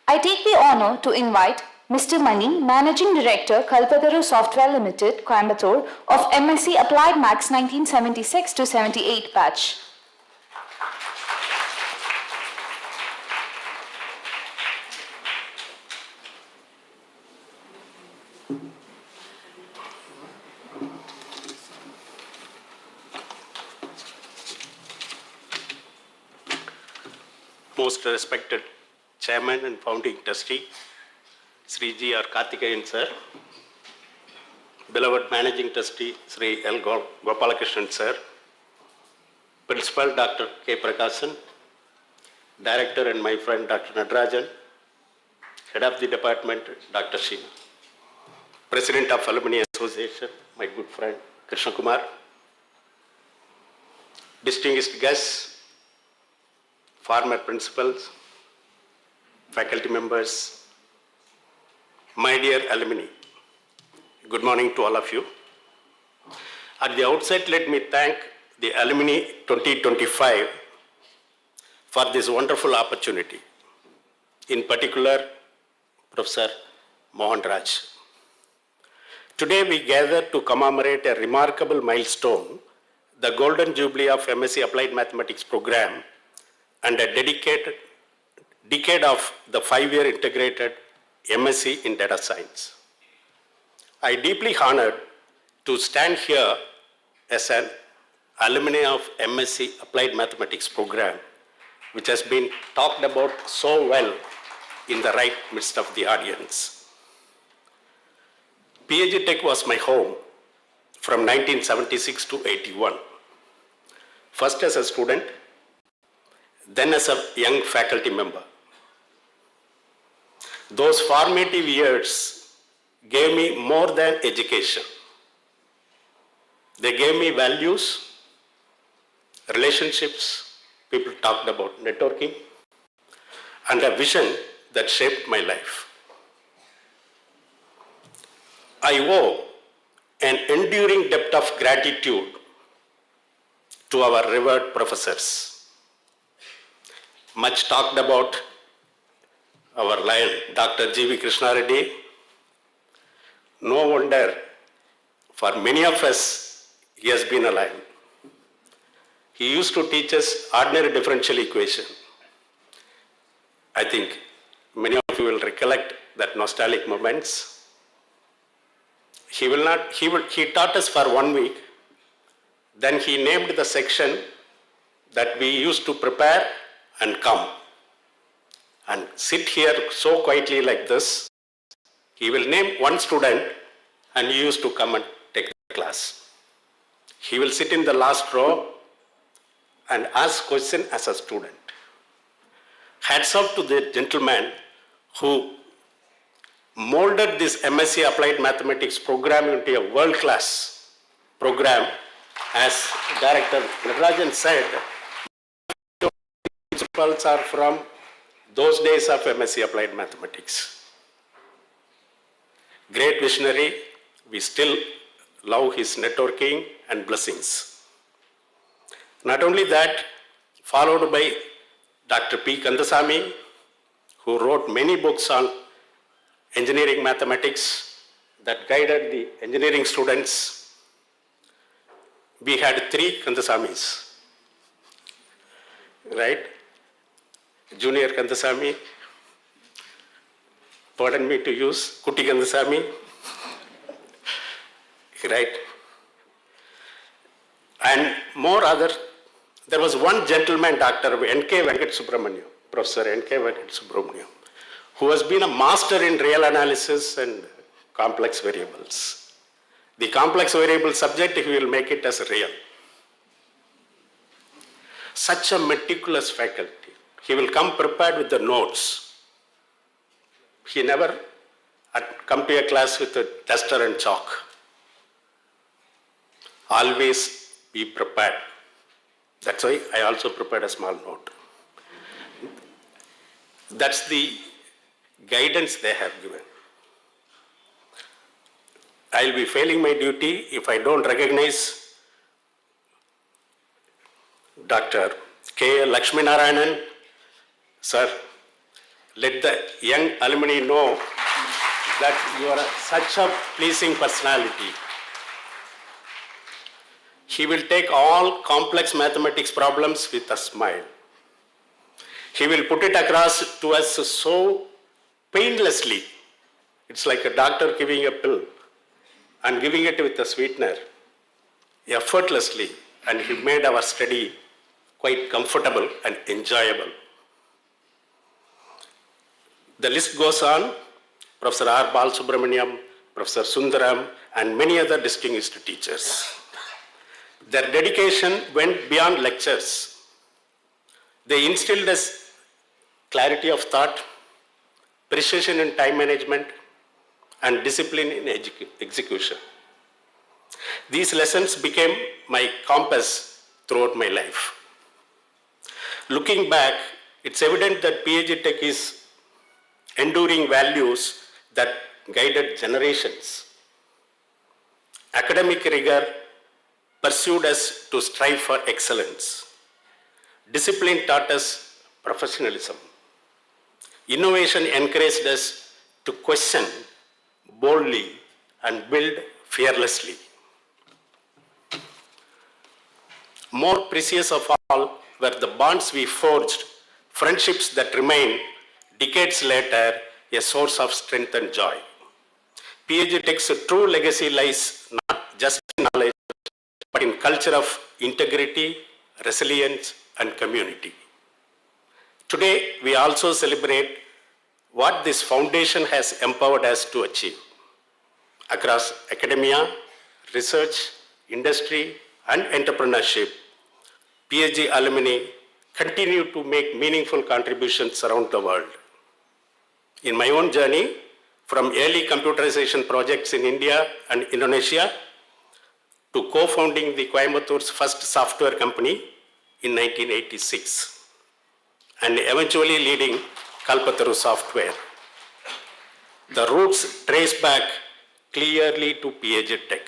I take the honor to invite Mr. Mani, Managing Director, Kalpataru Software Limited, Coimbatore, of MSc Applied Maths 1976 to 78 batch. Most respected Chairman and Founding Trustee, Sri G. R. Karthikeyan Sir, beloved Managing Trustee, Sri L. Gopalakrishnan Sir, Principal Dr. K. Prakasan, Director and my friend Dr. Natarajan, Head of the Department Dr. Sheena, President of Alumni Association, my good friend Krishna Kumar, distinguished guests, former principals, faculty members, my dear alumni, good morning to all of you. At the outset, let me thank the Alumni 2025 for this wonderful opportunity. In particular, Professor Mohan Raj. Today we gather to commemorate a remarkable milestone, the Golden Jubilee of MSc Applied Mathematics program, and a decade of the 5-year integrated MSc in Data Science. I deeply honored to stand here as an alumni of MSc Applied Mathematics program, which has been talked about so well in the right midst of the audience. PhD Tech was my home from 1976 to 81. First as a student, then as a young faculty member. Those formative years gave me more than education. They gave me values, relationships, people talked about networking, and a vision that shaped my life. I owe an enduring debt of gratitude to our revered professors. Much talked about our lion, Dr. G.V. Krishna Reddy. No wonder, for many of us, he has been a lion. He used to teach us ordinary differential equation. I think many of you will recollect that nostalgic moments. He taught us for 1 week. Then he named the section that we used to prepare and come and sit here so quietly like this. He will name one student and he used to come and take the class. He will sit in the last row and ask question as a student. Hats off to the gentleman who molded this MSc Applied Mathematics program into a world-class program As Director Natarajan said, principles are from those days of MSc Applied Mathematics. Great visionary, we still love his networking and blessings. Not only that, followed by Dr. P. Kandasamy, who wrote many books on engineering mathematics that guided the engineering students. We had 3 Kandasamis, right? Junior Kandasamy, pardon me to use, Kuti Kandasamy, right? And more other, there was one gentleman, Dr. N.K. Venkat Subramaniam, Professor N.K. Venkat Subramaniam, who has been a master in real analysis and complex variables. The complex variable subject, he will make it as real. Such a meticulous faculty. He will come prepared with the notes. He never come to a class with a duster and chalk. Always be prepared. That's why I also prepared a small note. That's the guidance they have given. I'll be failing my duty if I don't recognize Dr. K. Lakshminarayanan. Sir, let the young alumni know that you are such a pleasing personality. He will take all complex mathematics problems with a smile. He will put it across to us so painlessly. It's like a doctor giving a pill and giving it with a sweetener, effortlessly, and he made our study quite comfortable and enjoyable. The list goes on. Professor R. Balasubramaniam, Professor Sundaram, and many other distinguished teachers. Their dedication went beyond lectures. They instilled us clarity of thought, precision in time management, and discipline in execution. These lessons became my compass throughout my life. Looking back, it's evident that PAG Tech is enduring values that guided generations. Academic rigor pursued us to strive for excellence. Discipline taught us professionalism. Innovation encouraged us to question boldly and build fearlessly. More precious of all were the bonds we forged, friendships that remain decades later a source of strength and joy. PAG Tech's true legacy lies not just in knowledge, but in culture of integrity, resilience, and community. Today, we also celebrate what this foundation has empowered us to achieve. Across academia, research, industry, and entrepreneurship, PAG alumni continue to make meaningful contributions around the world. In my own journey, from early computerization projects in India and Indonesia to co-founding the Coimbator's first software company in 1986, and eventually leading Kalpataru Software. The roots trace back clearly to PAG Tech.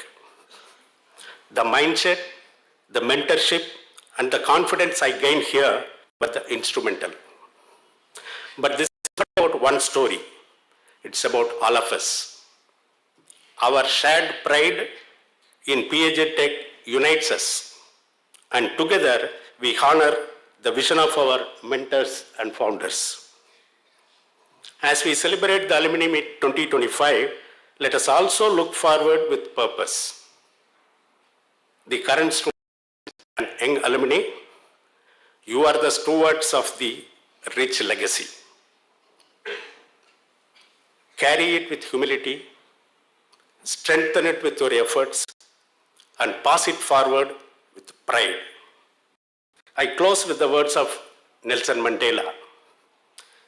The mindset, the mentorship, and the confidence I gained here were instrumental. But this is not about one story. It's about all of us. Our shared pride in PAG Tech unites us, and together we honor the vision of our mentors and founders. As we celebrate the Alumni Meet 2025, let us also look forward with purpose. The current students and young alumni, you are the stewards of the rich legacy. Carry it with humility, strengthen it with your efforts, and pass it forward with pride. I close with the words of Nelson Mandela.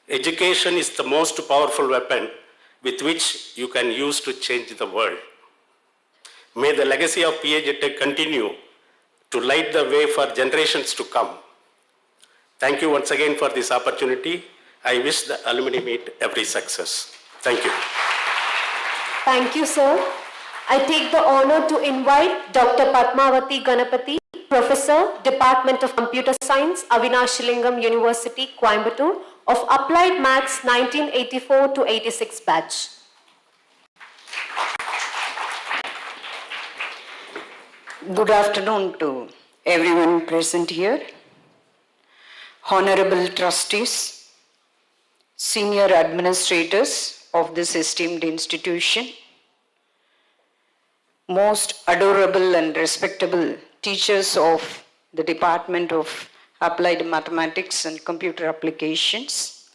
Education is the most powerful weapon with which you can use to change the world. May the legacy of PAG Tech continue to light the way for generations to come. Thank you once again for this opportunity. I wish the alumni meet every success. Thank you. Thank you, sir. I take the honor to invite Dr. Padmavati Ganapati, Professor, Department of Computer Science, Avinashilingam University, Coimbatore, of Applied Maths 1984 to 86 batch. Good afternoon to everyone present here. Honorable trustees, senior administrators of this esteemed institution, most adorable and respectable teachers of the Department of Applied Mathematics and Computer Applications,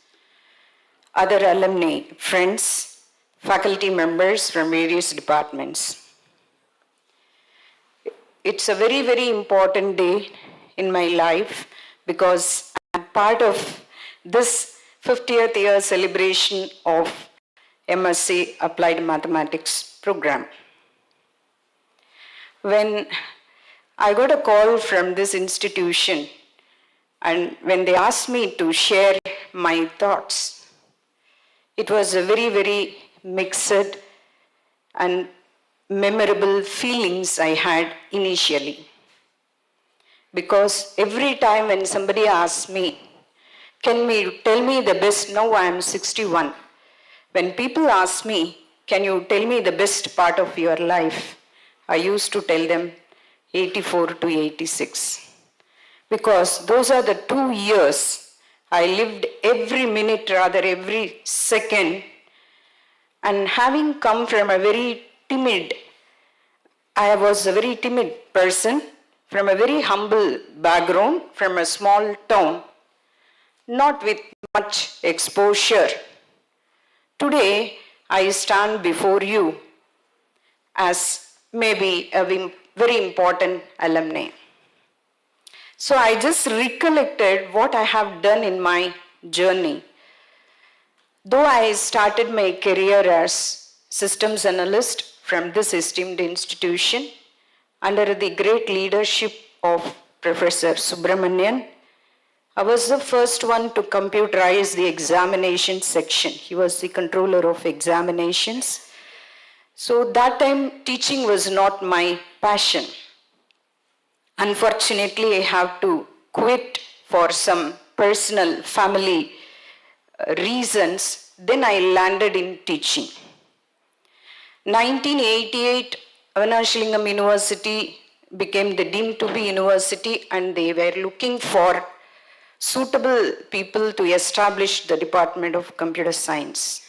other alumni, friends, faculty members from various departments. It's a very, very important day in my life because I'm part of this 50th year celebration of MSc Applied Mathematics program. When I got a call from this institution and when they asked me to share my thoughts, it was a very, very mixed and memorable feelings I had initially. Because every time when somebody asks me, can you tell me the best, now I am 61. When people ask me, can you tell me the best part of your life? I used to tell them 84 to 86. Because those are the 2 years I lived every minute, rather every second. And having come from a very timid, I was a very timid person from a very humble background, from a small town, not with much exposure. Today, I stand before you as maybe a very important alumni. So I just recollected what I have done in my journey. Though I started my career as systems analyst from this esteemed institution under the great leadership of Professor Subramanian, I was the first one to computerize the examination section. He was the controller of examinations. So that time teaching was not my passion. Unfortunately, I have to quit for some personal family reasons. Then I landed in teaching. 1988, Avinashilingam University became the deemed to be university and they were looking for suitable people to establish the Department of Computer Science.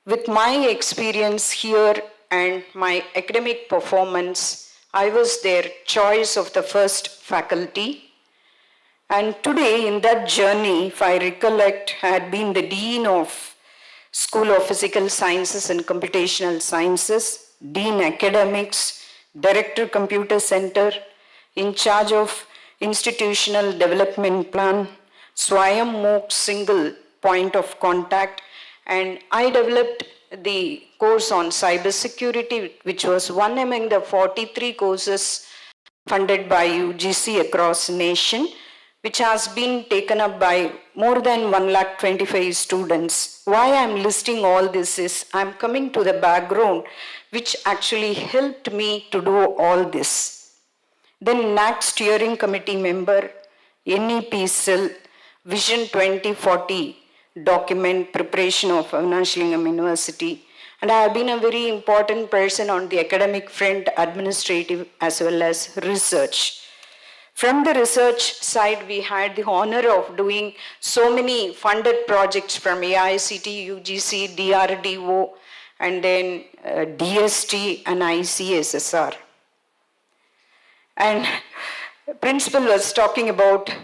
With my experience here and my academic performance, I was their choice of the first faculty. And today in that journey, if I recollect, I had been the Dean of School of Physical Sciences and Computational Sciences, Dean Academics, Director Computer Center, in charge of Institutional Development Plan, Swayam MOOC Single Point of Contact, and I developed the course on cybersecurity, which was one among the 43 courses funded by UGC across nation, which has been taken up by more than 125 students. Why I'm listing all this is I'm coming to the background which actually helped me to do all this. Then NAC steering committee member, NEP cell, Vision 2040 document preparation of Avinashilingam University. And I have been a very important person on the academic front, administrative as well as research. From the research side, we had the honor of doing so many funded projects from AICT, UGC, DRDO, and then DST and ICSSR. And principal was talking about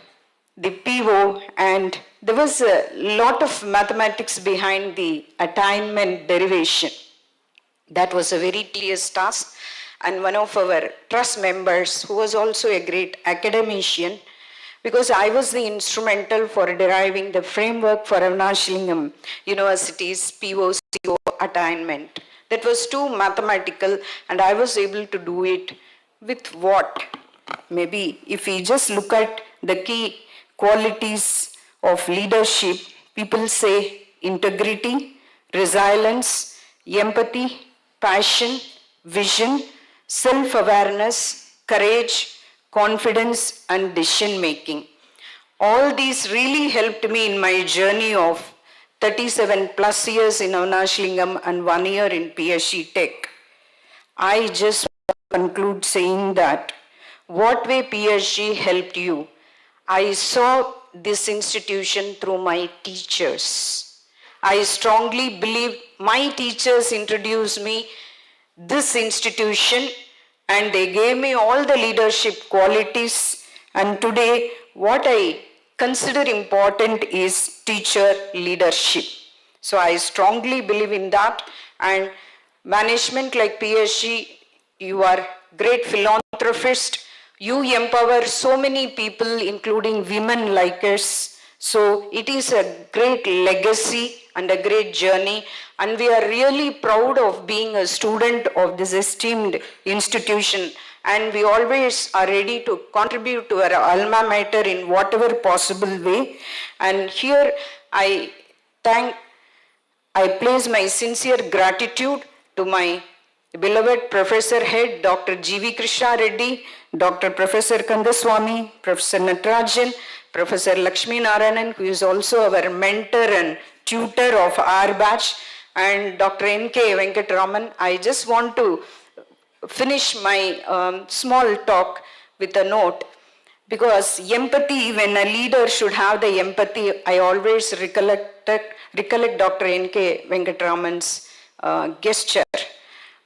the PO, and there was a lot of mathematics behind the attainment derivation. That was a very tedious task. And one of our trust members, who was also a great academician, because I was the instrumental for deriving the framework for Avinashilingam University's PO/CO attainment. That was too mathematical, and I was able to do it with what? maybe if we just look at the key qualities of leadership, people say integrity, resilience, empathy, passion, vision, self-awareness, courage, confidence, and decision-making. All these really helped me in my journey of 37 plus years in Avnashlingam and 1 year in PSG Tech. I just conclude saying that what way PSG helped you? I saw this institution through my teachers. I strongly believe my teachers introduced me this institution and they gave me all the leadership qualities, and today what I consider important is teacher leadership. So I strongly believe in that, and management like PSG, you are great philanthropist. You empower so many people, including women like us. So it is a great legacy and a great journey, and we are really proud of being a student of this esteemed institution, and we always are ready to contribute to our alma mater in whatever possible way. And here I place my sincere gratitude to my beloved Professor Head, Dr. G.V. Krishna Reddy, Dr. Professor Kandaswamy, Professor Natarajan, Professor Lakshmi Narayanan, who is also our mentor and tutor of our batch, and Dr. N.K. Venkatraman. I just want to finish my small talk with a note, because empathy, when a leader should have the empathy, I always recollect Dr. N.K. Venkatraman's gesture.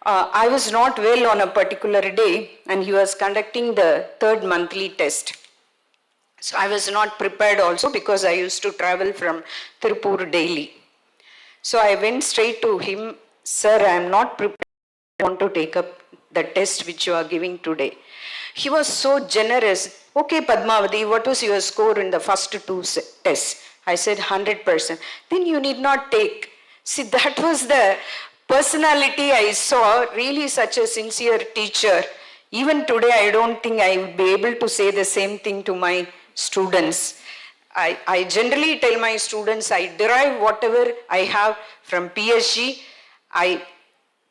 I was not well on a particular day, and he was conducting the 3rd monthly test. So I was not prepared also, because I used to travel from Tirupur daily. So I went straight to him, "Sir, I am not prepared. I want to take up the test which you are giving today." He was so generous. "Okay, Padmavati, what was your score in the first 2 tests?" I said 100%. "Then you need not take." See, that was the personality I saw, really such a sincere teacher. Even today, I don't think I would be able to say the same thing to my students. I generally tell my students, I derive whatever I have from PSG. I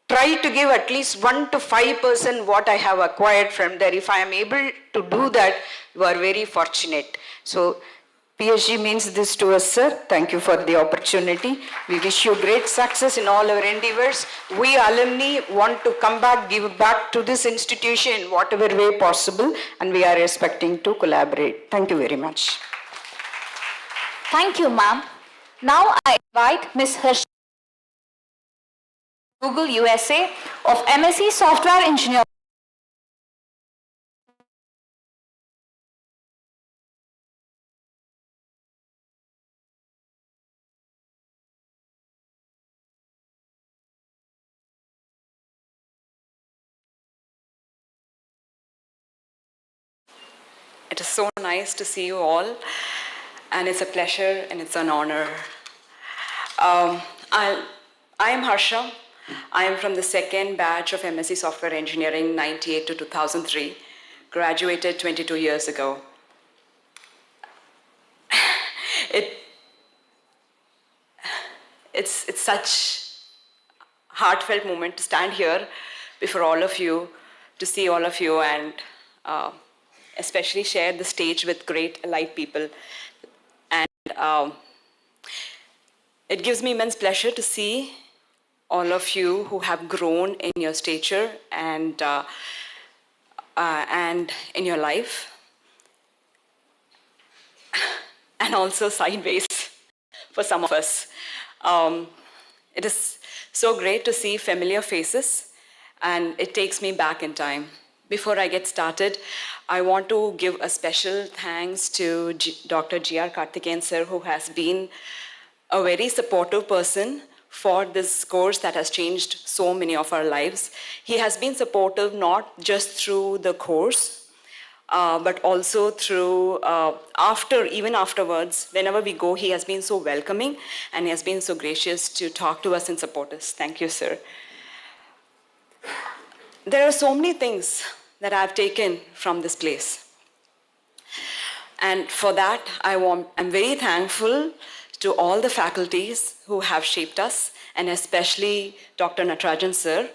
try to give at least 1 to 5% what I have acquired from there. If I am able to do that, you are very fortunate. So PSG means this to us, sir. Thank you for the opportunity. We wish you great success in all our endeavors. We alumni want to come back, give back to this institution in whatever way possible, and we are expecting to collaborate. Thank you very much. Thank you, ma'am. Now I invite Ms. Harsh Google USA of MSc Software Engineering. It is so nice to see you all, and it's a pleasure and it's an honor. I am Harsha. I am from the 2nd batch of MSc Software Engineering, 98 to 2003, graduated 22 years ago. It's such a heartfelt moment to stand here before all of you, to see all of you, and especially share the stage with great allied people. And it gives me immense pleasure to see all of you who have grown in your stature and in your life, and also sideways for some of us. It is so great to see familiar faces, and it takes me back in time. Before I get started, I want to give a special thanks to Dr. G.R. Karthikeyan sir, who has been a very supportive person for this course that has changed so many of our lives. He has been supportive not just through the course, but also through even afterwards. Whenever we go, he has been so welcoming, and he has been so gracious to talk to us and support us. Thank you, sir. There are so many things that I've taken from this place. And for that, I'm very thankful to all the faculties who have shaped us, and especially Dr. Natarajan sir,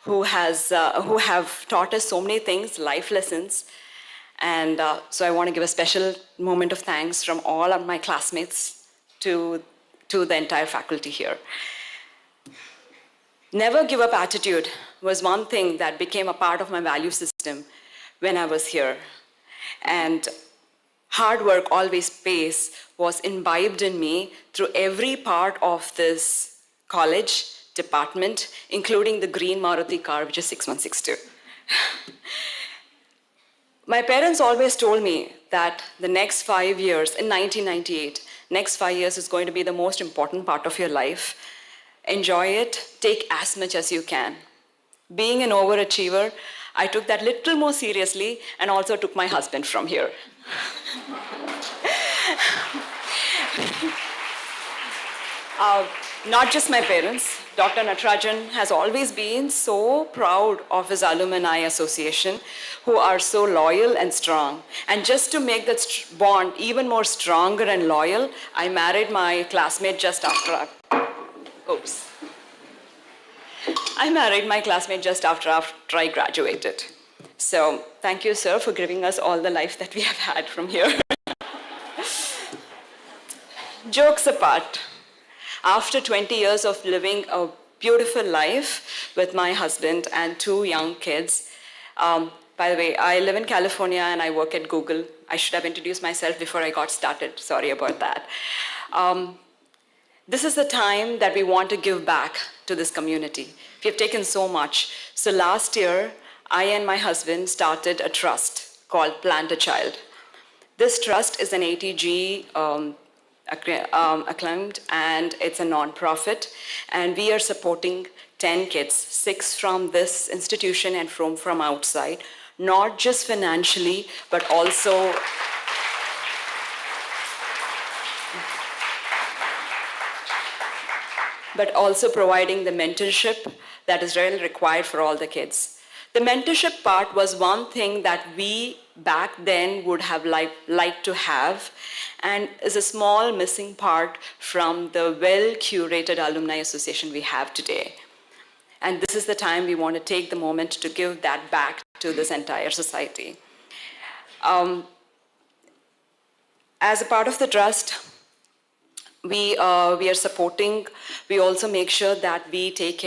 who have taught us so many things, life lessons. And so I want to give a special moment of thanks from all of my classmates to the entire faculty here. Never give up attitude was one thing that became a part of my value system when I was here. And hard work always pays was imbibed in me through every part of this college department, including the green Maruti car, which is 6162. My parents always told me that the next 5 years, in 1998, next 5 years is going to be the most important part of your life. Enjoy it, take as much as you can. Being an overachiever, I took that little more seriously and also took my husband from here. Not just my parents, Dr. Natarajan has always been so proud of his Alumni Association, who are so loyal and strong. And just to make that bond even more stronger and loyal, I married my classmate just after I graduated. So thank you, sir, for giving us all the life that we have had from here. Jokes apart, after 20 years of living a beautiful life with my husband and 2 young kids, by the way, I live in California and I work at Google. I should have introduced myself before I got started. Sorry about that. This is the time that we want to give back to this community. We have taken so much. So last year, I and my husband started a trust called Plant a Child. This trust is an ATG acclaimed, and it's a non-profit, and we are supporting 10 kids, 6 from this institution and from outside, not just financially, but also providing the mentorship that is really required for all the kids. The mentorship part was one thing that we back then would have liked to have, and is a small missing part from the well-curated alumni association we have today. And this is the time we want to take the moment to give that back to this entire society. As a part of the trust, we are supporting, we also make sure that we take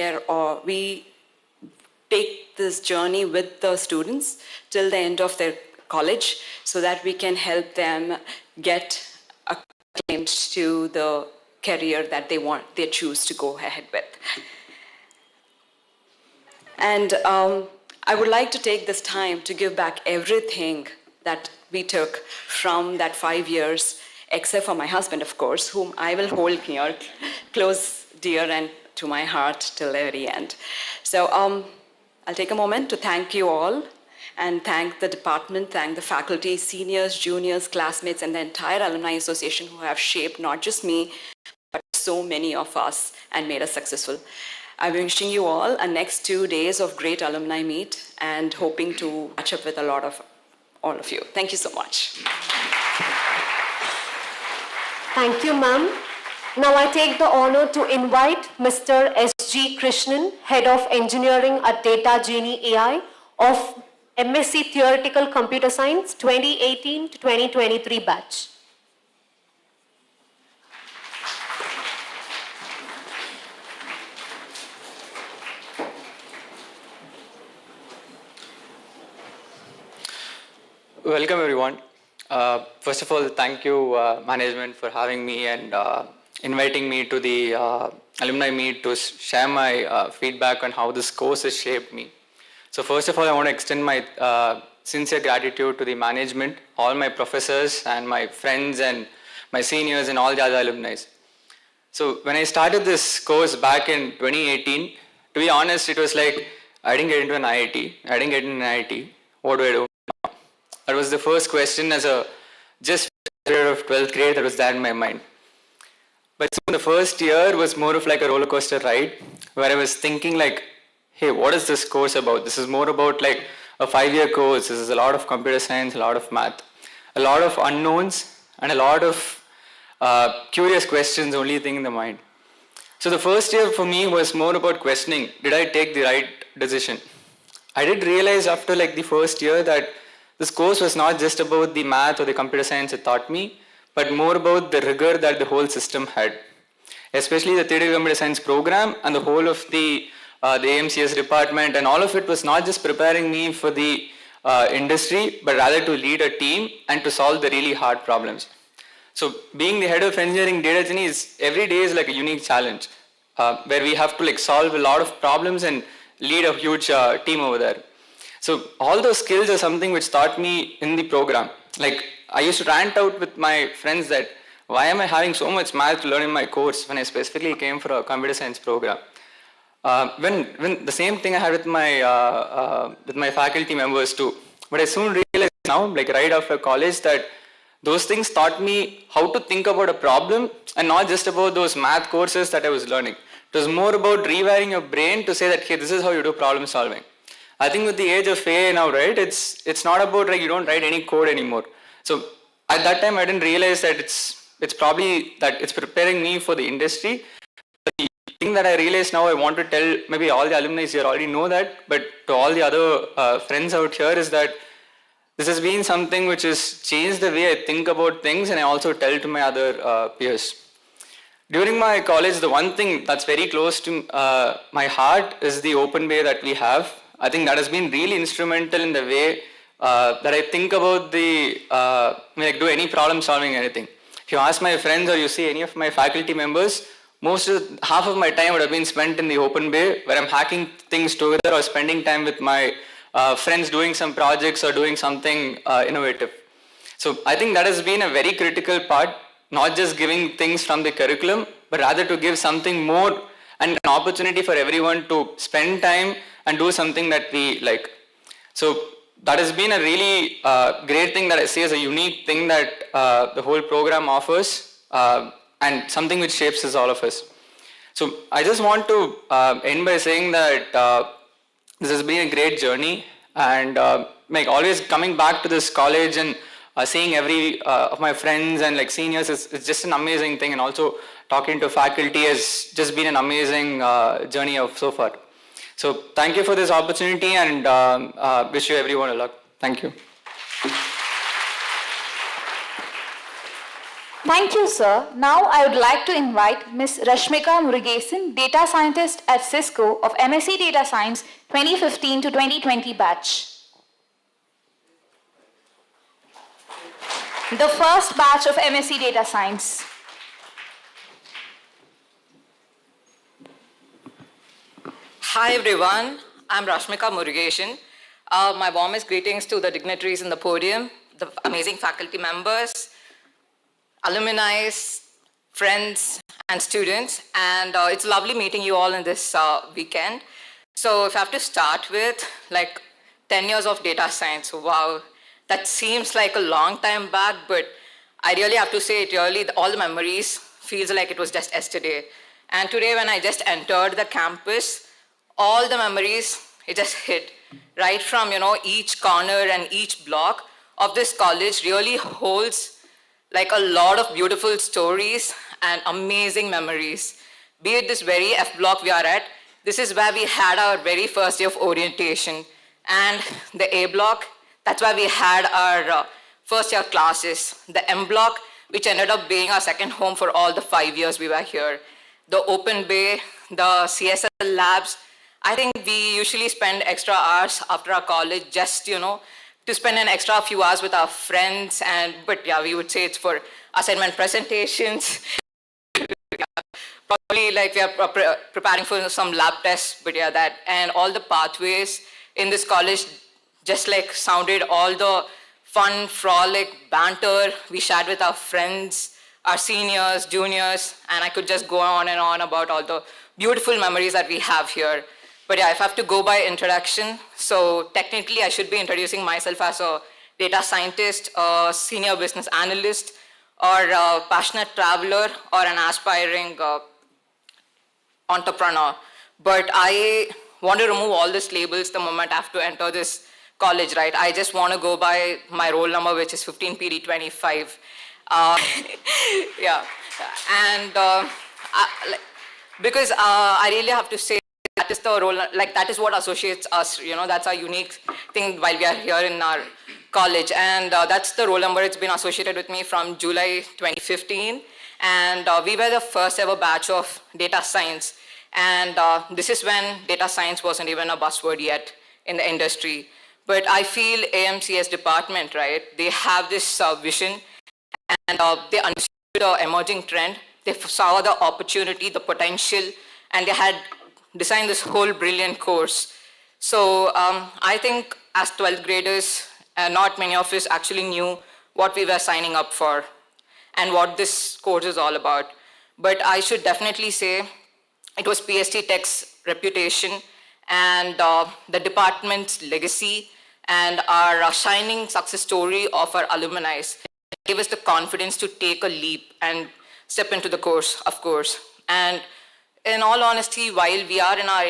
this journey with the students till the end of their college, so that we can help them get acclaimed to the career that they choose to go ahead with. And I would like to take this time to give back everything that we took from that 5 years, except for my husband, of course, whom I will hold here, close, dear, and to my heart till the very end. So I'll take a moment to thank you all, and thank the department, thank the faculty, seniors, juniors, classmates, and the entire Alumni Association who have shaped not just me, but so many of us and made us successful. I'm wishing you all a next 2 days of great alumni meet, and hoping to catch up with a lot of all of you. Thank you so much. Thank you, ma'am. Now I take the honor to invite Mr. S.G. Krishnan, Head of Engineering at Data Genie AI of MSc Theoretical Computer Science 2018 to 2023 batch. Welcome everyone. First of all, thank you management for having me and inviting me to the alumni meet to share my feedback on how this course has shaped me. So first of all, I want to extend my sincere gratitude to the management, all my professors and my friends and my seniors and all the other alumni. So when I started this course back in 2018, to be honest, it was like, I didn't get into an IIT. I didn't get into an IIT. What do I do now? That was the first question as a just graduate of 12th grade that was there in my mind. But so the first year was more of like a roller coaster ride, where I was thinking like, hey, what is this course about? This is more about like a 5-year course. This is a lot of computer science, a lot of math, a lot of unknowns, and a lot of curious questions only thing in the mind. So the first year for me was more about questioning, did I take the right decision? I did realize after like the first year that this course was not just about the math or the computer science it taught me, but more about the rigor that the whole system had. Especially the theoretical computer science program and the whole of the AMCS department, and all of it was not just preparing me for the industry, but rather to lead a team and to solve the really hard problems. So being the head of engineering data engineering is every day is like a unique challenge where we have to like solve a lot of problems and lead a huge team over there. So all those skills are something which taught me in the program. Like I used to rant out with my friends that why am I having so much math to learn in my course when I specifically came for a computer science program? When the same thing I had with my faculty members too. But I soon realized now, like right after college, that those things taught me how to think about a problem and not just about those math courses that I was learning. It was more about rewiring your brain to say that, hey, this is how you do problem solving. I think with the age of AI now, right, it's not about like you don't write any code anymore. So at that time, I didn't realize that it's probably that it's preparing me for the industry. The thing that I realize now I want to tell maybe all the alumni here already know that, but to all the other friends out here is that this has been something which has changed the way I think about things, and I also tell to my other peers. During my college, the one thing that's very close to my heart is the open bay that we have. I think that has been really instrumental in the way that I think about like do any problem solving anything. If you ask my friends or you see any of my faculty members, half of my time would have been spent in the open bay where I'm hacking things together or spending time with my friends doing some projects or doing something innovative. So I think that has been a very critical part, not just giving things from the curriculum, but rather to give something more and an opportunity for everyone to spend time and do something that we like. So that has been a really great thing that I see as a unique thing that the whole program offers and something which shapes us all of us. So I just want to end by saying that this has been a great journey, and like always coming back to this college and seeing every of my friends and like seniors is just an amazing thing, and also talking to faculty has just been an amazing journey of so far. So thank you for this opportunity, and wish you everyone a luck. Thank you. Thank you, sir. Now I would like to invite Ms. Rashmika Murugesan, Data Scientist at Cisco of MSc Data Science 2015 to 2020 batch. The first batch of MSc Data Science. Hi everyone, I'm Rashmika Murugesan. My warmest greetings to the dignitaries in the podium, the amazing faculty members, alumni, friends, and students. And it's lovely meeting you all in this weekend. So if I have to start with, like 10 years of data science, wow, that seems like a long time back, but I really have to say it really, all the memories feels like it was just yesterday. And today when I just entered the campus, all the memories, it just hit. Right from, each corner and each block of this college really holds like a lot of beautiful stories and amazing memories. Be it this very F block we are at, this is where we had our very first day of orientation. And the A block, that's where we had our first year classes. The M block, which ended up being our second home for all the 5 years we were here. The open bay, the CSL labs, I think we usually spend extra hours after our college just, to spend an extra few hours with our friends. But yeah, we would say it's for assignment presentations. Probably like we are preparing for some lab tests, but yeah, that. And all the pathways in this college just like sounded all the fun, frolic, banter we shared with our friends, our seniors, juniors, and I could just go on and on about all the beautiful memories that we have here. But yeah, if I have to go by introduction, so technically I should be introducing myself as a data scientist, a senior business analyst, or a passionate traveler, or an aspiring entrepreneur. But I want to remove all these labels the moment I have to enter this college, right? I just want to go by my roll number, which is 15PD25. Yeah, and because I really have to say that is the role, like that is what associates us, you know, that's our unique thing while we are here in our college, and that's the roll number. It's been associated with me from July 2015, and we were the first ever batch of data science, and this is when data science wasn't even a buzzword yet in the industry. But I feel AMCS department, right, they have this vision, and they understood the emerging trend, they saw the opportunity, the potential, and they had designed this whole brilliant course. So I think as 12th graders, not many of us actually knew what we were signing up for and what this course is all about. But I should definitely say it was PST Tech's reputation and the department's legacy and our shining success story of our alumni gave us the confidence to take a leap and step into the course, of course. And in all honesty, while we were in our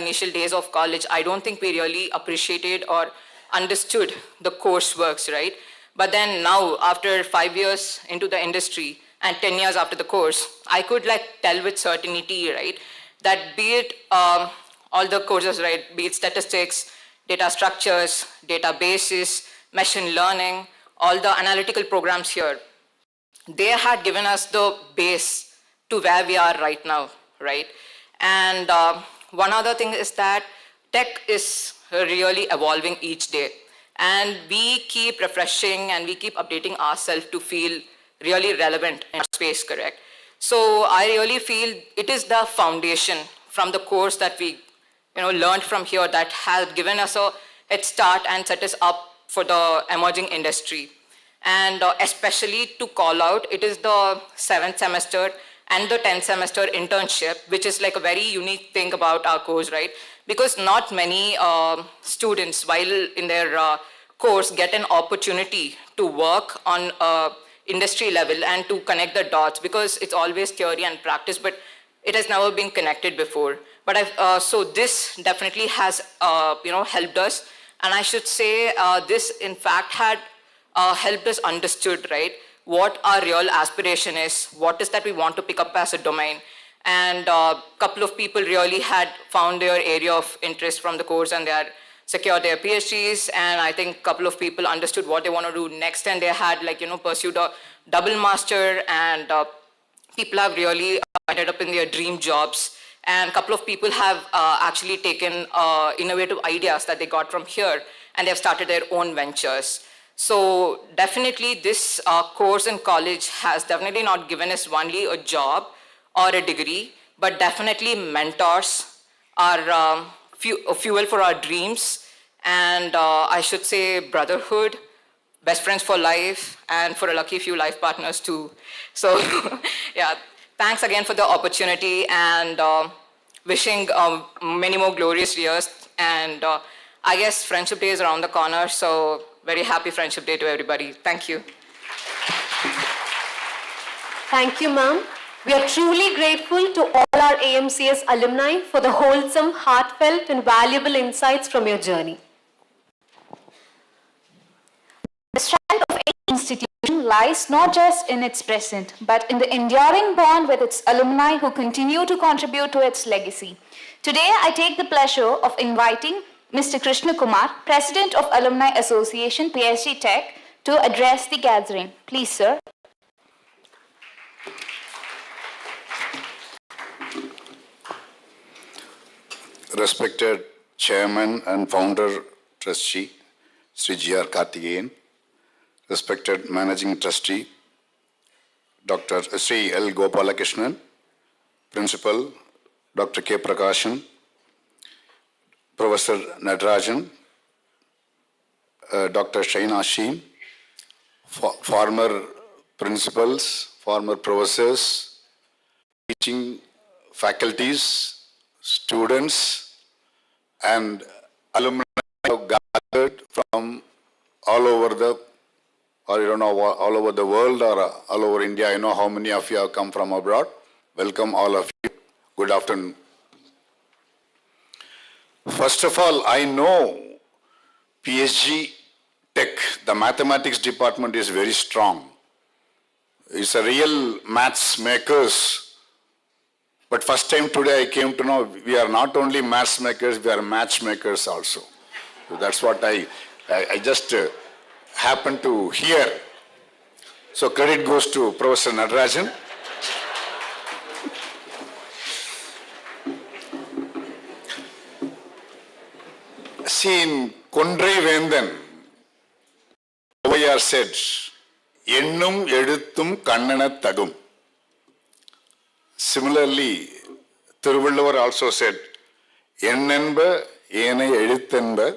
initial days of college, I don't think we really appreciated or understood the courseworks, right? But then now, after 5 years into the industry and 10 years after the course, I could tell with certainty, right, that be it all the courses, right, be it statistics, data structures, databases, machine learning, all the analytical programs here, they had given us the base to where we are right now, right? And one other thing is that tech is really evolving each day. And we keep refreshing and we keep updating ourselves to feel really relevant in our space, correct? So I really feel it is the foundation from the course that we learned from here that has given us a head start and set us up for the emerging industry. And especially to call out, it is the 7th semester and the 10th semester internship, which is like a very unique thing about our course, right? Because not many students, while in their course, get an opportunity to work on industry level and to connect the dots, because it's always theory and practice, but it has never been connected before. But so this definitely has helped us, and I should say this in fact had helped us understood, right, what our real aspiration is, what is that we want to pick up as a domain. And a couple of people really had found their area of interest from the course and they had secured their PhDs, and I think a couple of people understood what they want to do next, and they had pursued a double master, and people have really ended up in their dream jobs. And a couple of people have actually taken innovative ideas that they got from here and they've started their own ventures. So definitely this course in college has definitely not given us only a job or a degree, but definitely mentors, are fuel for our dreams, and I should say brotherhood, best friends for life, and for a lucky few life partners too. So yeah, thanks again for the opportunity, and wishing many more glorious years. And I guess Friendship Day is around the corner, so very happy Friendship Day to everybody. Thank you. Thank you, ma'am. We are truly grateful to all our AMCS alumni for the wholesome, heartfelt, and valuable insights from your journey. The strength of any institution lies not just in its present, but in the enduring bond with its alumni who continue to contribute to its legacy. Today, I take the pleasure of inviting Mr. Krishna Kumar, President of Alumni Association, PSG Tech, to address the gathering. Please, sir. Respected Chairman and Founder Trustee, Sri G.R. Karthikeyan, respected Managing Trustee, Dr. Sri L. Gopalakrishnan, Principal, Dr. K. Prakashan, Professor Natarajan, Dr. Shaina Sheen, former principals, former professors, teaching faculties, students, and alumni have gathered from all over the, or you don't know, all over the world or all over India. I know how many of you have come from abroad. Welcome all of you. Good afternoon. First of all, I know PSG Tech, the mathematics department is very strong. It's a real maths makers. But first time today I came to know we are not only maths makers, we are matchmakers also. So that's what I just happened to hear. So credit goes to Professor Natarajan. See, in Kondrai Vendan, OYR said, Ennum eduttum kannana tagum. Similarly, Thiruvalluvar also said, Ennenba ene eduthenba,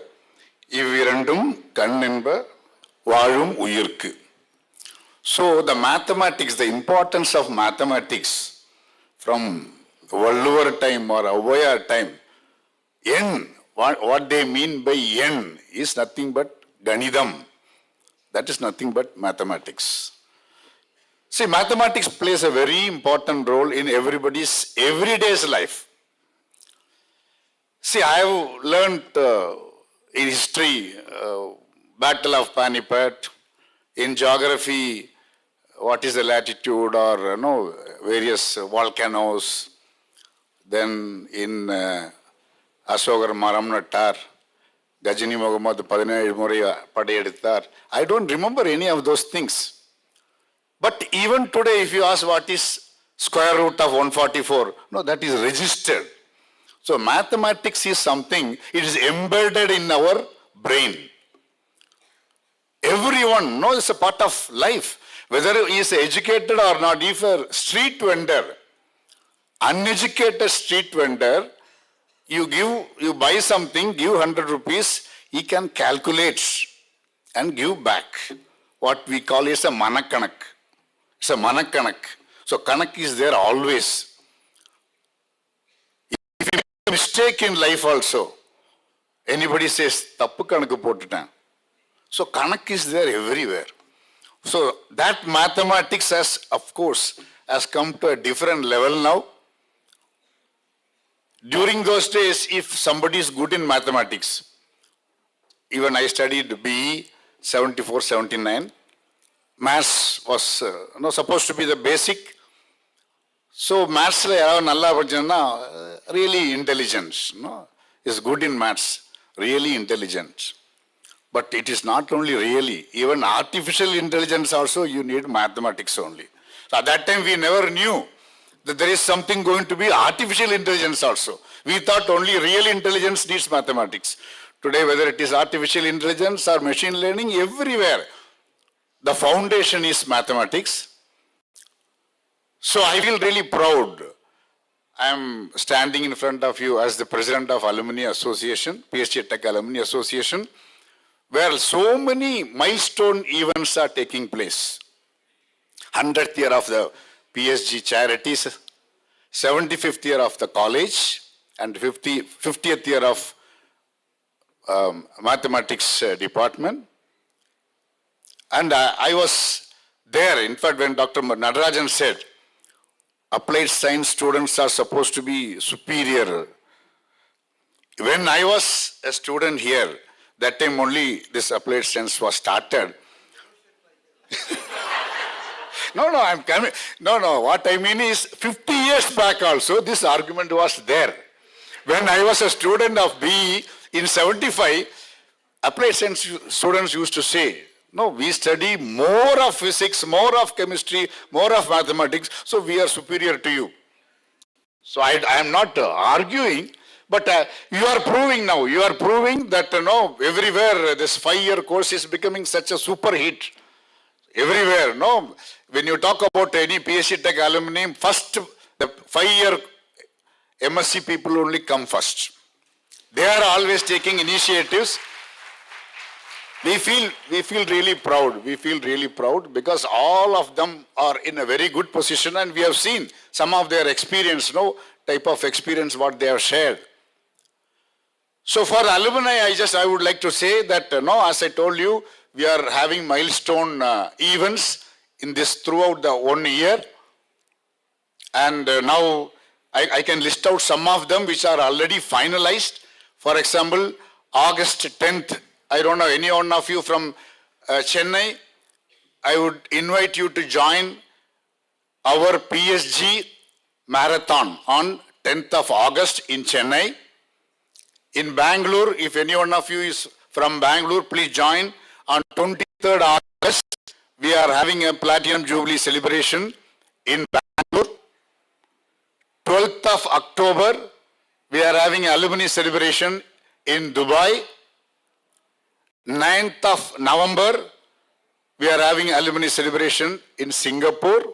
ivirandum kannenba vazhum uyirku. So the mathematics, the importance of mathematics from Valluvar time or OYR time, N, what they mean by N is nothing but Ganidam. That is nothing but mathematics. See, mathematics plays a very important role in everybody's everyday's life. See, I have learned in history, Battle of Panipat, in geography, what is the latitude or various volcanoes, then in Asogar Maramnatar, Gajini Mohammad Padinai Muria Padayeditar. I don't remember any of those things. But even today, if you ask what is square root of 144, no, that is registered. So mathematics is something, it is embedded in our brain. Everyone knows it's a part of life. Whether he is educated or not, if a street vendor, uneducated street vendor, you buy something, give 100 rupees, he can calculate and give back. What we call is a manakanak. It's a manakanak. So kanak is there always. If you make a mistake in life also, anybody says, tappu kanakku potutan. So kanak is there everywhere. So that mathematics has, of course, has come to a different level now. During those days, if somebody is good in mathematics, even I studied BE 74, 79, maths was supposed to be the basic. So maths really intelligent, is good in maths, really intelligent. But it is not only really, even artificial intelligence also you need mathematics only. So at that time we never knew that there is something going to be artificial intelligence also. We thought only real intelligence needs mathematics. Today, whether it is artificial intelligence or machine learning, everywhere, the foundation is mathematics. So I feel really proud. I am standing in front of you as the president of Alumni Association, PSG Tech Alumni Association, where so many milestone events are taking place. 100th year of the PSG charities, 75th year of the college, and 50th year of mathematics department. And I was there, in fact, when Dr. Natarajan said, applied science students are supposed to be superior. When I was a student here, that time only this applied science was started. No, I'm coming. No, what I mean is 50 years back also, this argument was there. When I was a student of BE in 75, applied science students used to say, no, we study more of physics, more of chemistry, more of mathematics, so we are superior to you. So I am not arguing, but you are proving now, you are proving that everywhere this 5-year course is becoming such a super hit. Everywhere, when you talk about any PSG Tech alumni, first, the 5-year MSc people only come first. They are always taking initiatives. We feel really proud. We feel really proud because all of them are in a very good position, and we have seen some of their experience, type of experience what they have shared. So for alumni, I would like to say that, as I told you, we are having milestone events in this throughout the 1 year. And now I can list out some of them which are already finalized. For example, August 10th, I don't know any one of you from Chennai, I would invite you to join our PSG marathon on 10th of August in Chennai. In Bangalore, if any one of you is from Bangalore, please join on 23rd August. We are having a Platinum Jubilee celebration in Bangalore. 12th of October, we are having alumni celebration in Dubai. 9th of November, we are having alumni celebration in Singapore.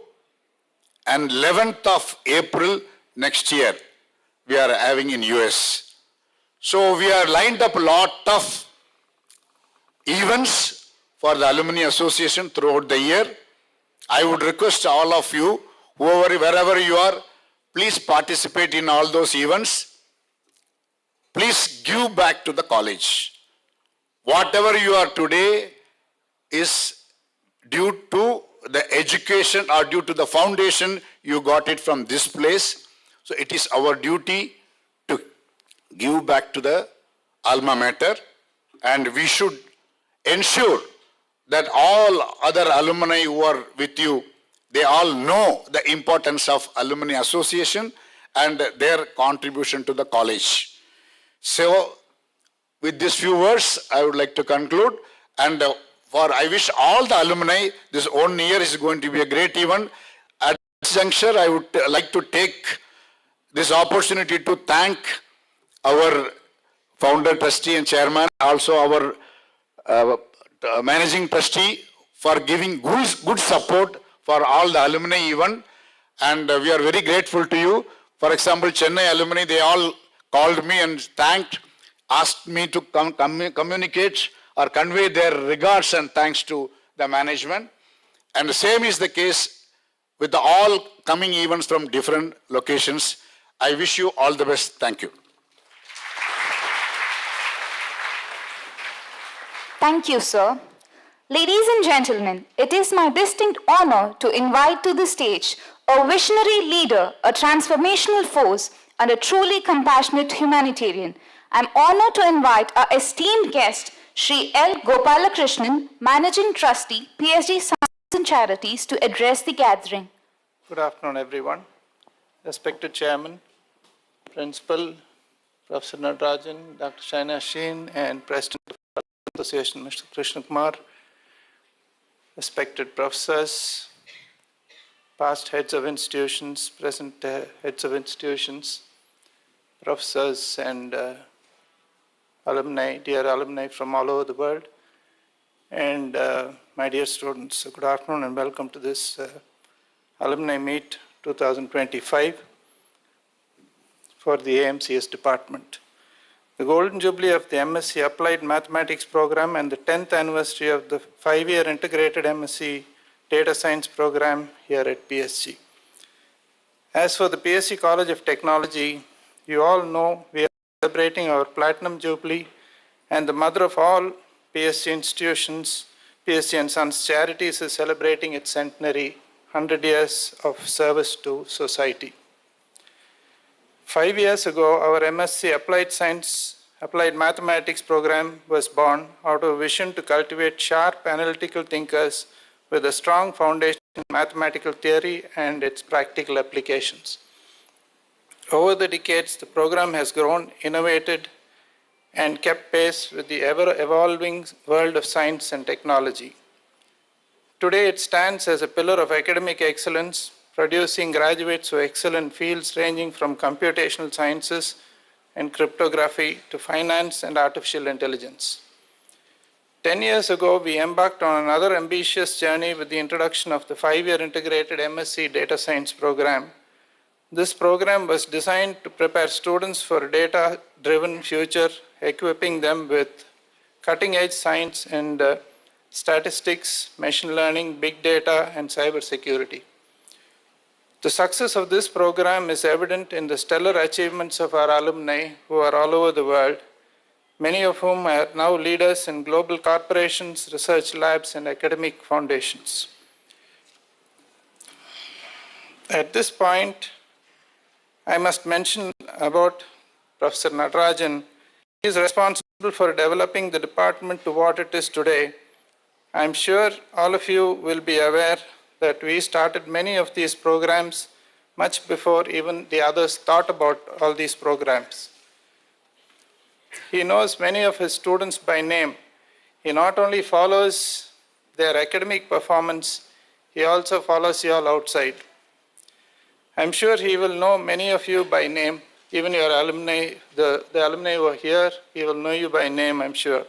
And 11th of April next year, we are having in US. So we are lined up a lot of events for the Alumni Association throughout the year. I would request all of you, wherever you are, please participate in all those events. Please give back to the college. Whatever you are today is due to the education or due to the foundation you got it from this place. So it is our duty to give back to the alma mater, and we should ensure that all other alumni who are with you, they all know the importance of Alumni Association and their contribution to the college. So with these few words, I would like to conclude, and I wish all the alumni, this one year is going to be a great event. At this juncture, I would like to take this opportunity to thank our founder, trustee and chairman, also our managing trustee for giving good support for all the alumni event, and we are very grateful to you. For example, Chennai alumni, they all called me and asked me to communicate or convey their regards and thanks to the management. And the same is the case with the all coming events from different locations. I wish you all the best. Thank you. Thank you, sir. Ladies and gentlemen, it is my distinct honor to invite to the stage a visionary leader, a transformational force, and a truly compassionate humanitarian. I'm honored to invite our esteemed guest, Shri L. Gopalakrishnan, Managing Trustee, PSG Science and Charities, to address the gathering. Good afternoon, everyone. Respected Chairman, Principal, Professor Natarajan, Dr. Shaina Sheen, and President of the Association, Mr. Krishna Kumar, respected professors, past heads of institutions, present heads of institutions, professors and alumni, dear alumni from all over the world, and my dear students. Good afternoon and welcome to this Alumni Meet 2025 for the AMCS department. The Golden Jubilee of the MSc Applied Mathematics program and the 10th anniversary of the 5-year integrated MSc Data Science program here at PSG. As for the PSG College of Technology, you all know we are celebrating our Platinum Jubilee, and the mother of all PSG institutions, PSG and Sons Charities, is celebrating its centenary, 100 years of service to society. 5 years ago, our MSc Applied Mathematics program was born out of a vision to cultivate sharp analytical thinkers with a strong foundation in mathematical theory and its practical applications. Over the decades, the program has grown, innovated, and kept pace with the ever-evolving world of science and technology. Today, it stands as a pillar of academic excellence, producing graduates who excel in fields ranging from computational sciences and cryptography to finance and artificial intelligence. 10 years ago, we embarked on another ambitious journey with the introduction of the 5-year integrated MSc Data Science program. This program was designed to prepare students for a data-driven future, equipping them with cutting-edge science and statistics, machine learning, big data, and cybersecurity. The success of this program is evident in the stellar achievements of our alumni who are all over the world, many of whom are now leaders in global corporations, research labs, and academic foundations. At this point, I must mention about Professor Natarajan. He is responsible for developing the department to what it is today. I'm sure all of you will be aware that we started many of these programs much before even the others thought about all these programs. He knows many of his students by name. He not only follows their academic performance, he also follows you all outside. I'm sure he will know many of you by name, even your alumni, the alumni who are here, he will know you by name, I'm sure.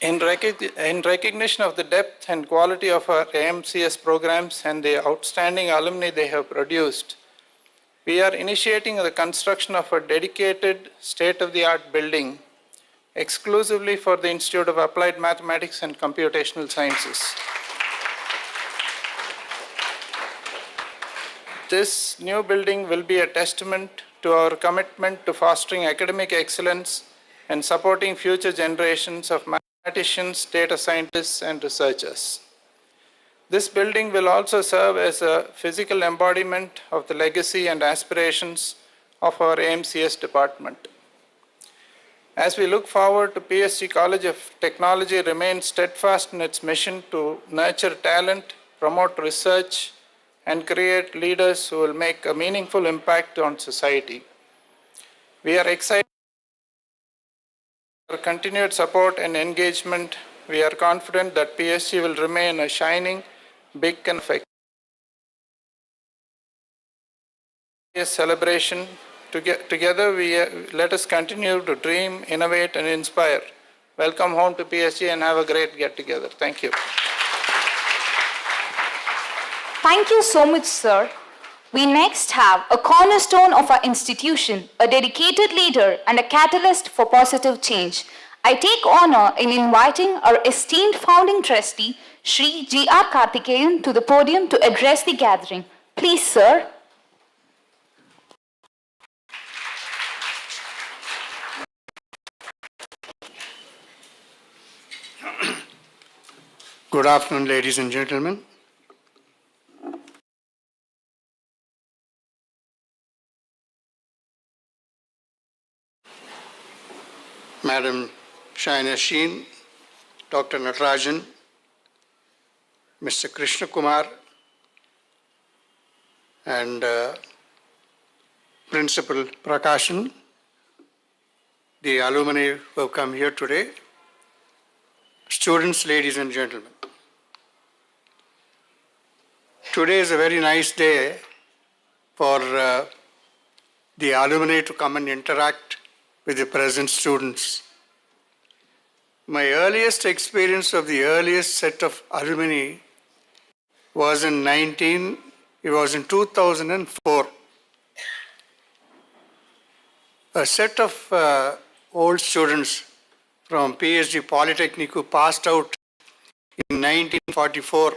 In recognition of the depth and quality of our AMCS programs and the outstanding alumni they have produced, we are initiating the construction of a dedicated state-of-the-art building exclusively for the Institute of Applied Mathematics and Computational Sciences. This new building will be a testament to our commitment to fostering academic excellence and supporting future generations of mathematicians, data scientists, and researchers. This building will also serve as a physical embodiment of the legacy and aspirations of our AMCS department. As we look forward to PSG College of Technology remains steadfast in its mission to nurture talent, promote research, and create leaders who will make a meaningful impact on society. We are excited for continued support and engagement. We are confident that PSG will remain a shining, big and effective celebration. Together, let us continue to dream, innovate, and inspire. Welcome home to PSG and have a great get-together. Thank you. Thank you so much, sir. We next have a cornerstone of our institution, a dedicated leader and a catalyst for positive change. I take honor in inviting our esteemed founding trustee, Shri G.R. Karthikeyan, to the podium to address the gathering. Please, sir. Good afternoon, ladies and gentlemen. Madam Shaina Sheen, Dr. Natarajan, Mr. Krishna Kumar, and Principal Prakashan, the alumni who have come here today, students, ladies and gentlemen. Today is a very nice day for the alumni to come and interact with the present students. My earliest experience of the earliest set of alumni was in 2004. A set of old students from PSG Polytechnic who passed out in 1944.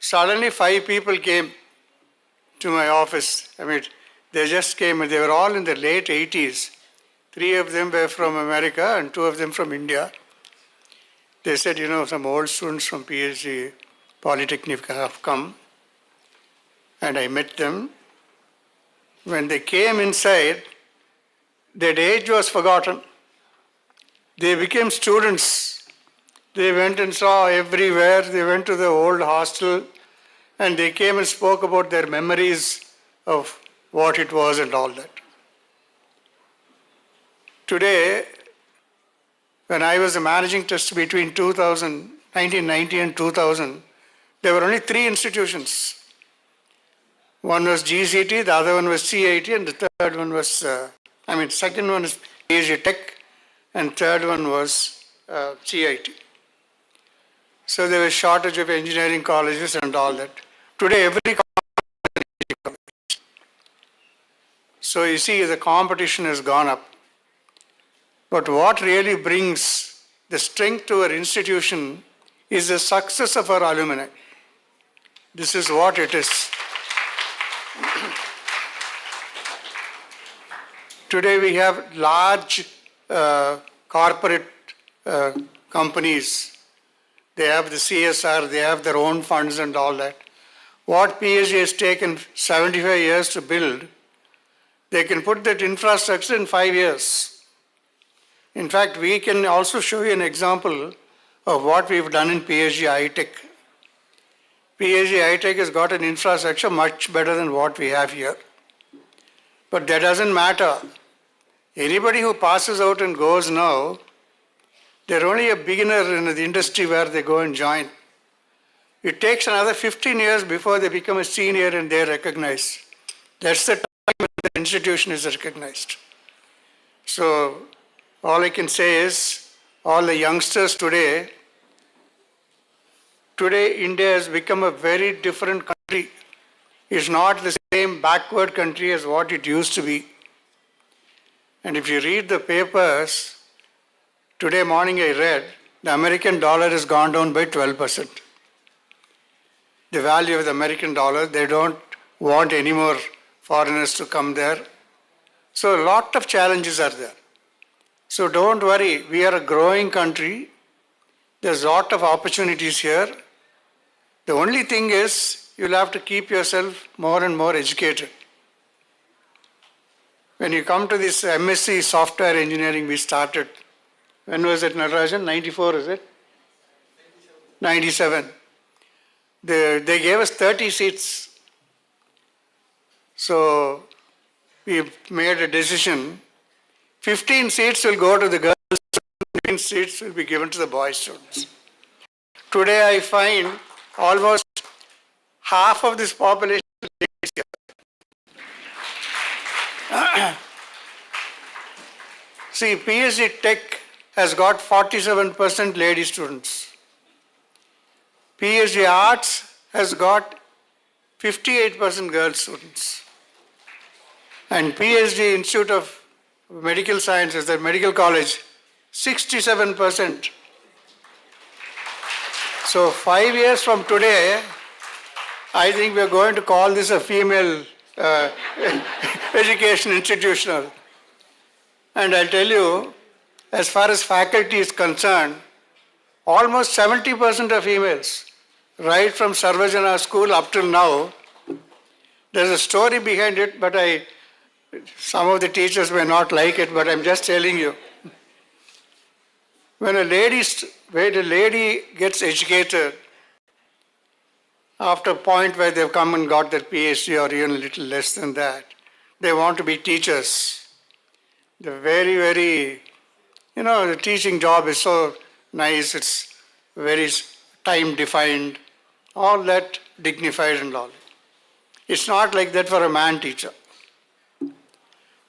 Suddenly 5 people came to my office. They just came and they were all in their late 80s. 3 of them were from America and 2 of them from India. They said, some old students from PSG Polytechnic have come. And I met them. When they came inside, their age was forgotten. They became students. They went and saw everywhere. They went to the old hostel and they came and spoke about their memories of what it was and all that. Today, when I was a managing trustee between 1990 and 2000, there were only 3 institutions. One was GCT, the other one was CIT, and the third one was, second one is PSG Tech, and third one was CIT. So there was shortage of engineering colleges and all that. Today, every college. So you see, the competition has gone up. But what really brings the strength to our institution is the success of our alumni. This is what it is. Today we have large corporate companies. They have the CSR, they have their own funds and all that. What PSG has taken 75 years to build, they can put that infrastructure in 5 years. In fact, we can also show you an example of what we've done in PSG iTech. PSG iTech has got an infrastructure much better than what we have here. But that doesn't matter. Anybody who passes out and goes now, they're only a beginner in the industry where they go and join. It takes another 15 years before they become a senior and they're recognized. That's the time when the institution is recognized. So all I can say is, all the youngsters today India has become a very different country. It's not the same backward country as what it used to be. And if you read the papers, today morning I read, the American dollar has gone down by 12%. The value of the American dollar, they don't want any more foreigners to come there. So a lot of challenges are there. So don't worry, we are a growing country. There's a lot of opportunities here. The only thing is, you'll have to keep yourself more and more educated. When you come to this MSc software engineering we started, when was it, Natarajan? 94, is it? 97. They gave us 30 seats. So we made a decision. 15 seats will go to the girls, 15 seats will be given to the boy students. Today I find almost half of this population is here. See, PSG Tech has got 47% lady students. PSG Arts has got 58% girl students. And PSG Institute of Medical Sciences, the medical college, 67%. So 5 years from today, I think we're going to call this a female education institutional. And I'll tell you, as far as faculty is concerned, almost 70% are females, right from Sarvajana school up till now. There's a story behind it, but some of the teachers may not like it, but I'm just telling you. When a lady gets educated, after a point where they've come and got their PhD or even a little less than that, they want to be teachers. They're very, very, the teaching job is so nice, it's very time-defined, all that dignified and all. It's not like that for a man teacher.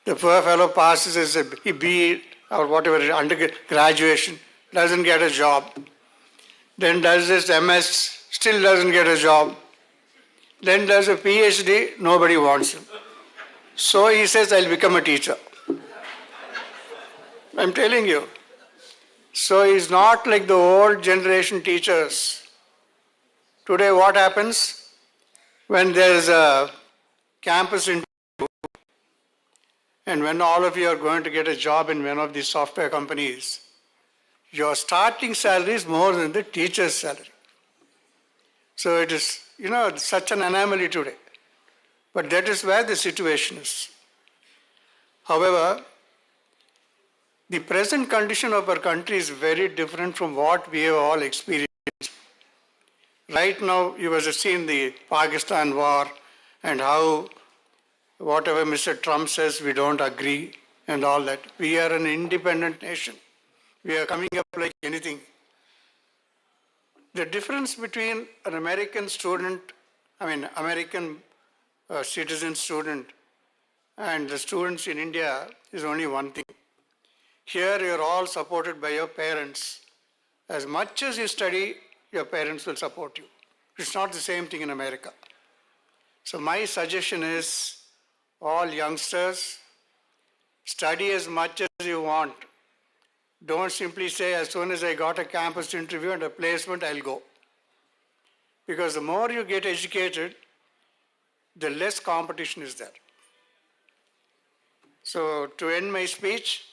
The poor fellow passes as a BE or whatever, undergraduation, doesn't get a job. Then does his MS, still doesn't get a job. Then does a PhD, nobody wants him. So he says, I'll become a teacher. I'm telling you. So he's not like the old generation teachers. Today what happens? When there's a campus interview, and when all of you are going to get a job in one of these software companies, your starting salary is more than the teacher's salary. So it is, such an anomaly today. But that is where the situation is. However, the present condition of our country is very different from what we have all experienced. Right now, you must have seen the Pakistan war and how whatever Mr. Trump says, we don't agree and all that. We are an independent nation. We are coming up like anything. The difference between an American student, American citizen student and the students in India is only one thing. Here you're all supported by your parents. As much as you study, your parents will support you. It's not the same thing in America. So my suggestion is, all youngsters, study as much as you want. Don't simply say, as soon as I got a campus interview and a placement, I'll go. Because the more you get educated, the less competition is there. So to end my speech,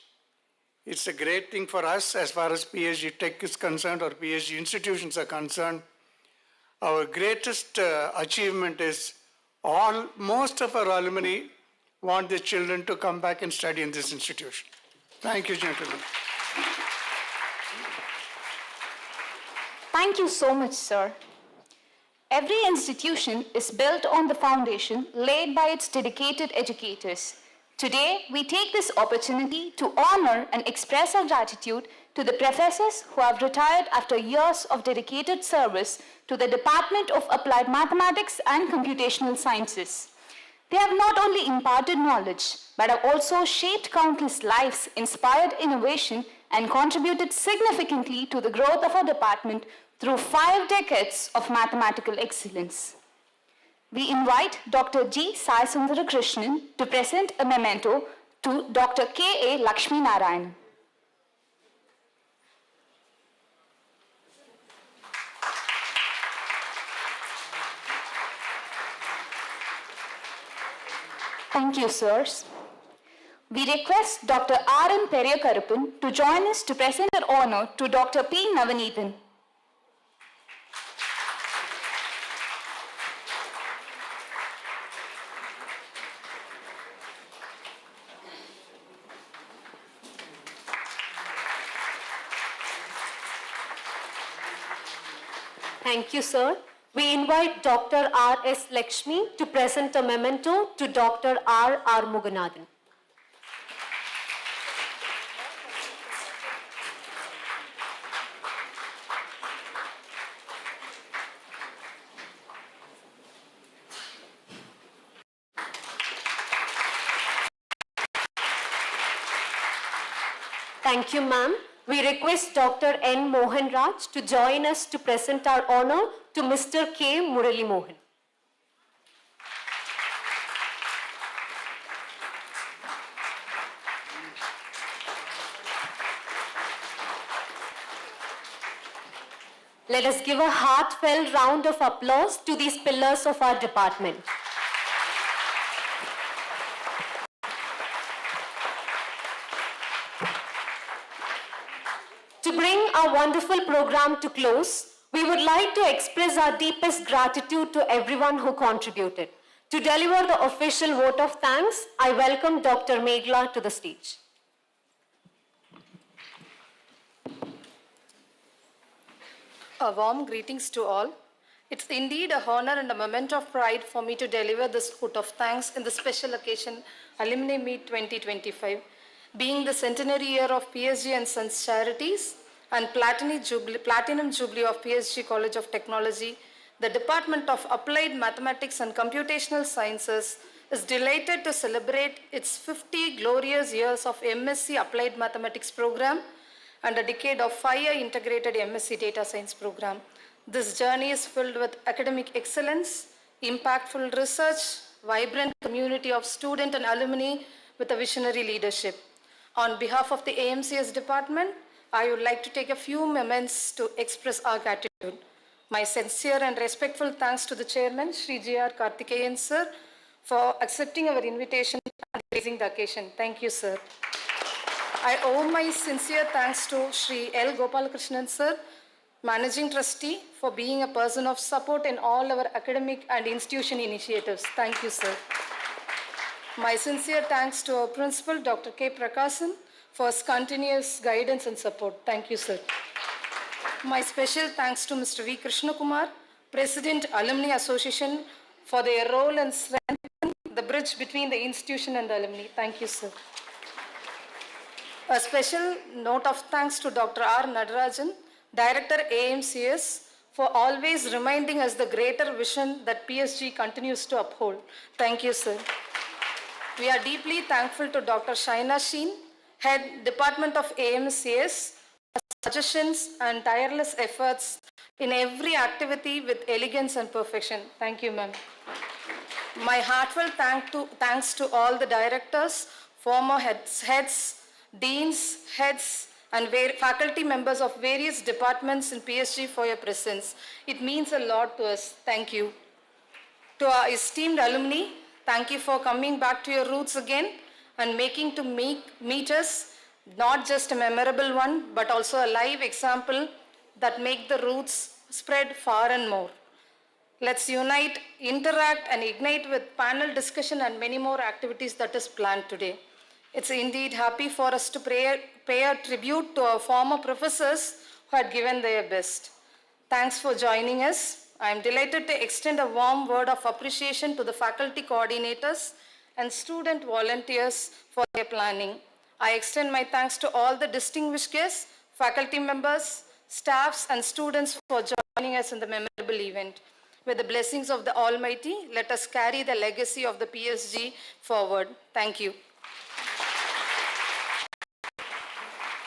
it's a great thing for us as far as PSG Tech is concerned or PSG institutions are concerned. Our greatest achievement is most of our alumni want their children to come back and study in this institution. Thank you, gentlemen. Thank you so much, sir. Every institution is built on the foundation laid by its dedicated educators. Today, we take this opportunity to honor and express our gratitude to the professors who have retired after years of dedicated service to the Department of Applied Mathematics and Computational Sciences. They have not only imparted knowledge, but have also shaped countless lives, inspired innovation, and contributed significantly to the growth of our department through 5 decades of mathematical excellence. We invite Dr. G. Sai Krishnan to present a memento to Dr. K. A. Lakshmi Narayan. Thank you, sirs. We request Dr. R. N. Periyakaruppan to join us to present our honor to Dr. P. Navanithan. Thank you, sir. We invite Dr. R. S. Lakshmi to present a memento to Dr. R. R. Muganathan. Thank you, ma'am. We request Dr. N. Mohan Raj to join us to present our honor to Mr. K. Murali Mohan. Let us give a heartfelt round of applause to these pillars of our department. To bring our wonderful program to close, we would like to express our deepest gratitude to everyone who contributed. To deliver the official vote of thanks, I welcome Dr. Meghla to the stage. A warm greetings to all. It's indeed a honor and a moment of pride for me to deliver this vote of thanks in the special occasion Alumni Meet 2025, being the centenary year of PSG and Sons Charities and Platinum Jubilee of PSG College of Technology. The Department of Applied Mathematics and Computational Sciences is delighted to celebrate its 50 glorious years of MSc Applied Mathematics program and a decade of 5-year integrated MSc Data Science program. This journey is filled with academic excellence, impactful research, vibrant community of student and alumni with a visionary leadership. On behalf of the AMCS department, I would like to take a few moments to express our gratitude. My sincere and respectful thanks to the chairman, Shri G.R. Karthikeyan sir, for accepting our invitation and raising the occasion. Thank you, sir. I owe my sincere thanks to Shri L. Gopalakrishnan sir, Managing Trustee, for being a person of support in all our academic and institution initiatives. Thank you, sir. My sincere thanks to our principal, Dr. K. Prakasan, for his continuous guidance and support. Thank you, sir. My special thanks to Mr. V. Krishna Kumar, President, Alumni Association, for their role in strengthening the bridge between the institution and the alumni. Thank you, sir. A special note of thanks to Dr. R. Nadarajan, Director AMCS, for always reminding us the greater vision that PSG continues to uphold. Thank you, sir. We are deeply thankful to Dr. Shaina Sheen, Head Department of AMCS, for suggestions and tireless efforts in every activity with elegance and perfection. Thank you, ma'am. My heartfelt thanks to all the directors, former heads, deans, heads, and faculty members of various departments in PSG for your presence. It means a lot to us. Thank you. To our esteemed alumni, thank you for coming back to your roots again and making to meet us not just a memorable one, but also a live example that make the roots spread far and more. Let's unite, interact, and ignite with panel discussion and many more activities that is planned today. It's indeed happy for us to pay a tribute to our former professors who had given their best. Thanks for joining us. I am delighted to extend a warm word of appreciation to the faculty coordinators and student volunteers for their planning. I extend my thanks to all the distinguished guests, faculty members, staffs, and students for joining us in the memorable event. With the blessings of the Almighty, let us carry the legacy of the PSG forward. Thank you.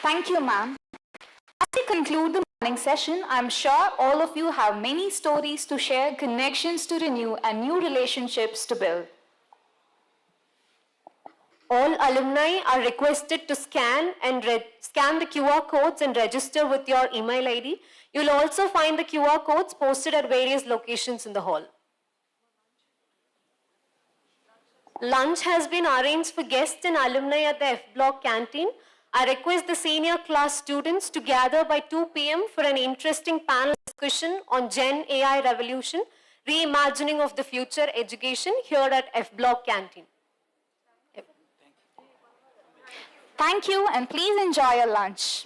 Thank you, ma'am. As we conclude the morning session, I'm sure all of you have many stories to share, connections to renew, and new relationships to build. All alumni are requested to scan the QR codes and register with your email ID. You'll also find the QR codes posted at various locations in the hall. Lunch has been arranged for guests and alumni at the F Block canteen. I request the senior class students to gather by 2 p.m. for an interesting panel discussion on Gen AI Revolution, Reimagining of the Future Education here at F Block canteen. Thank you, and please enjoy your lunch.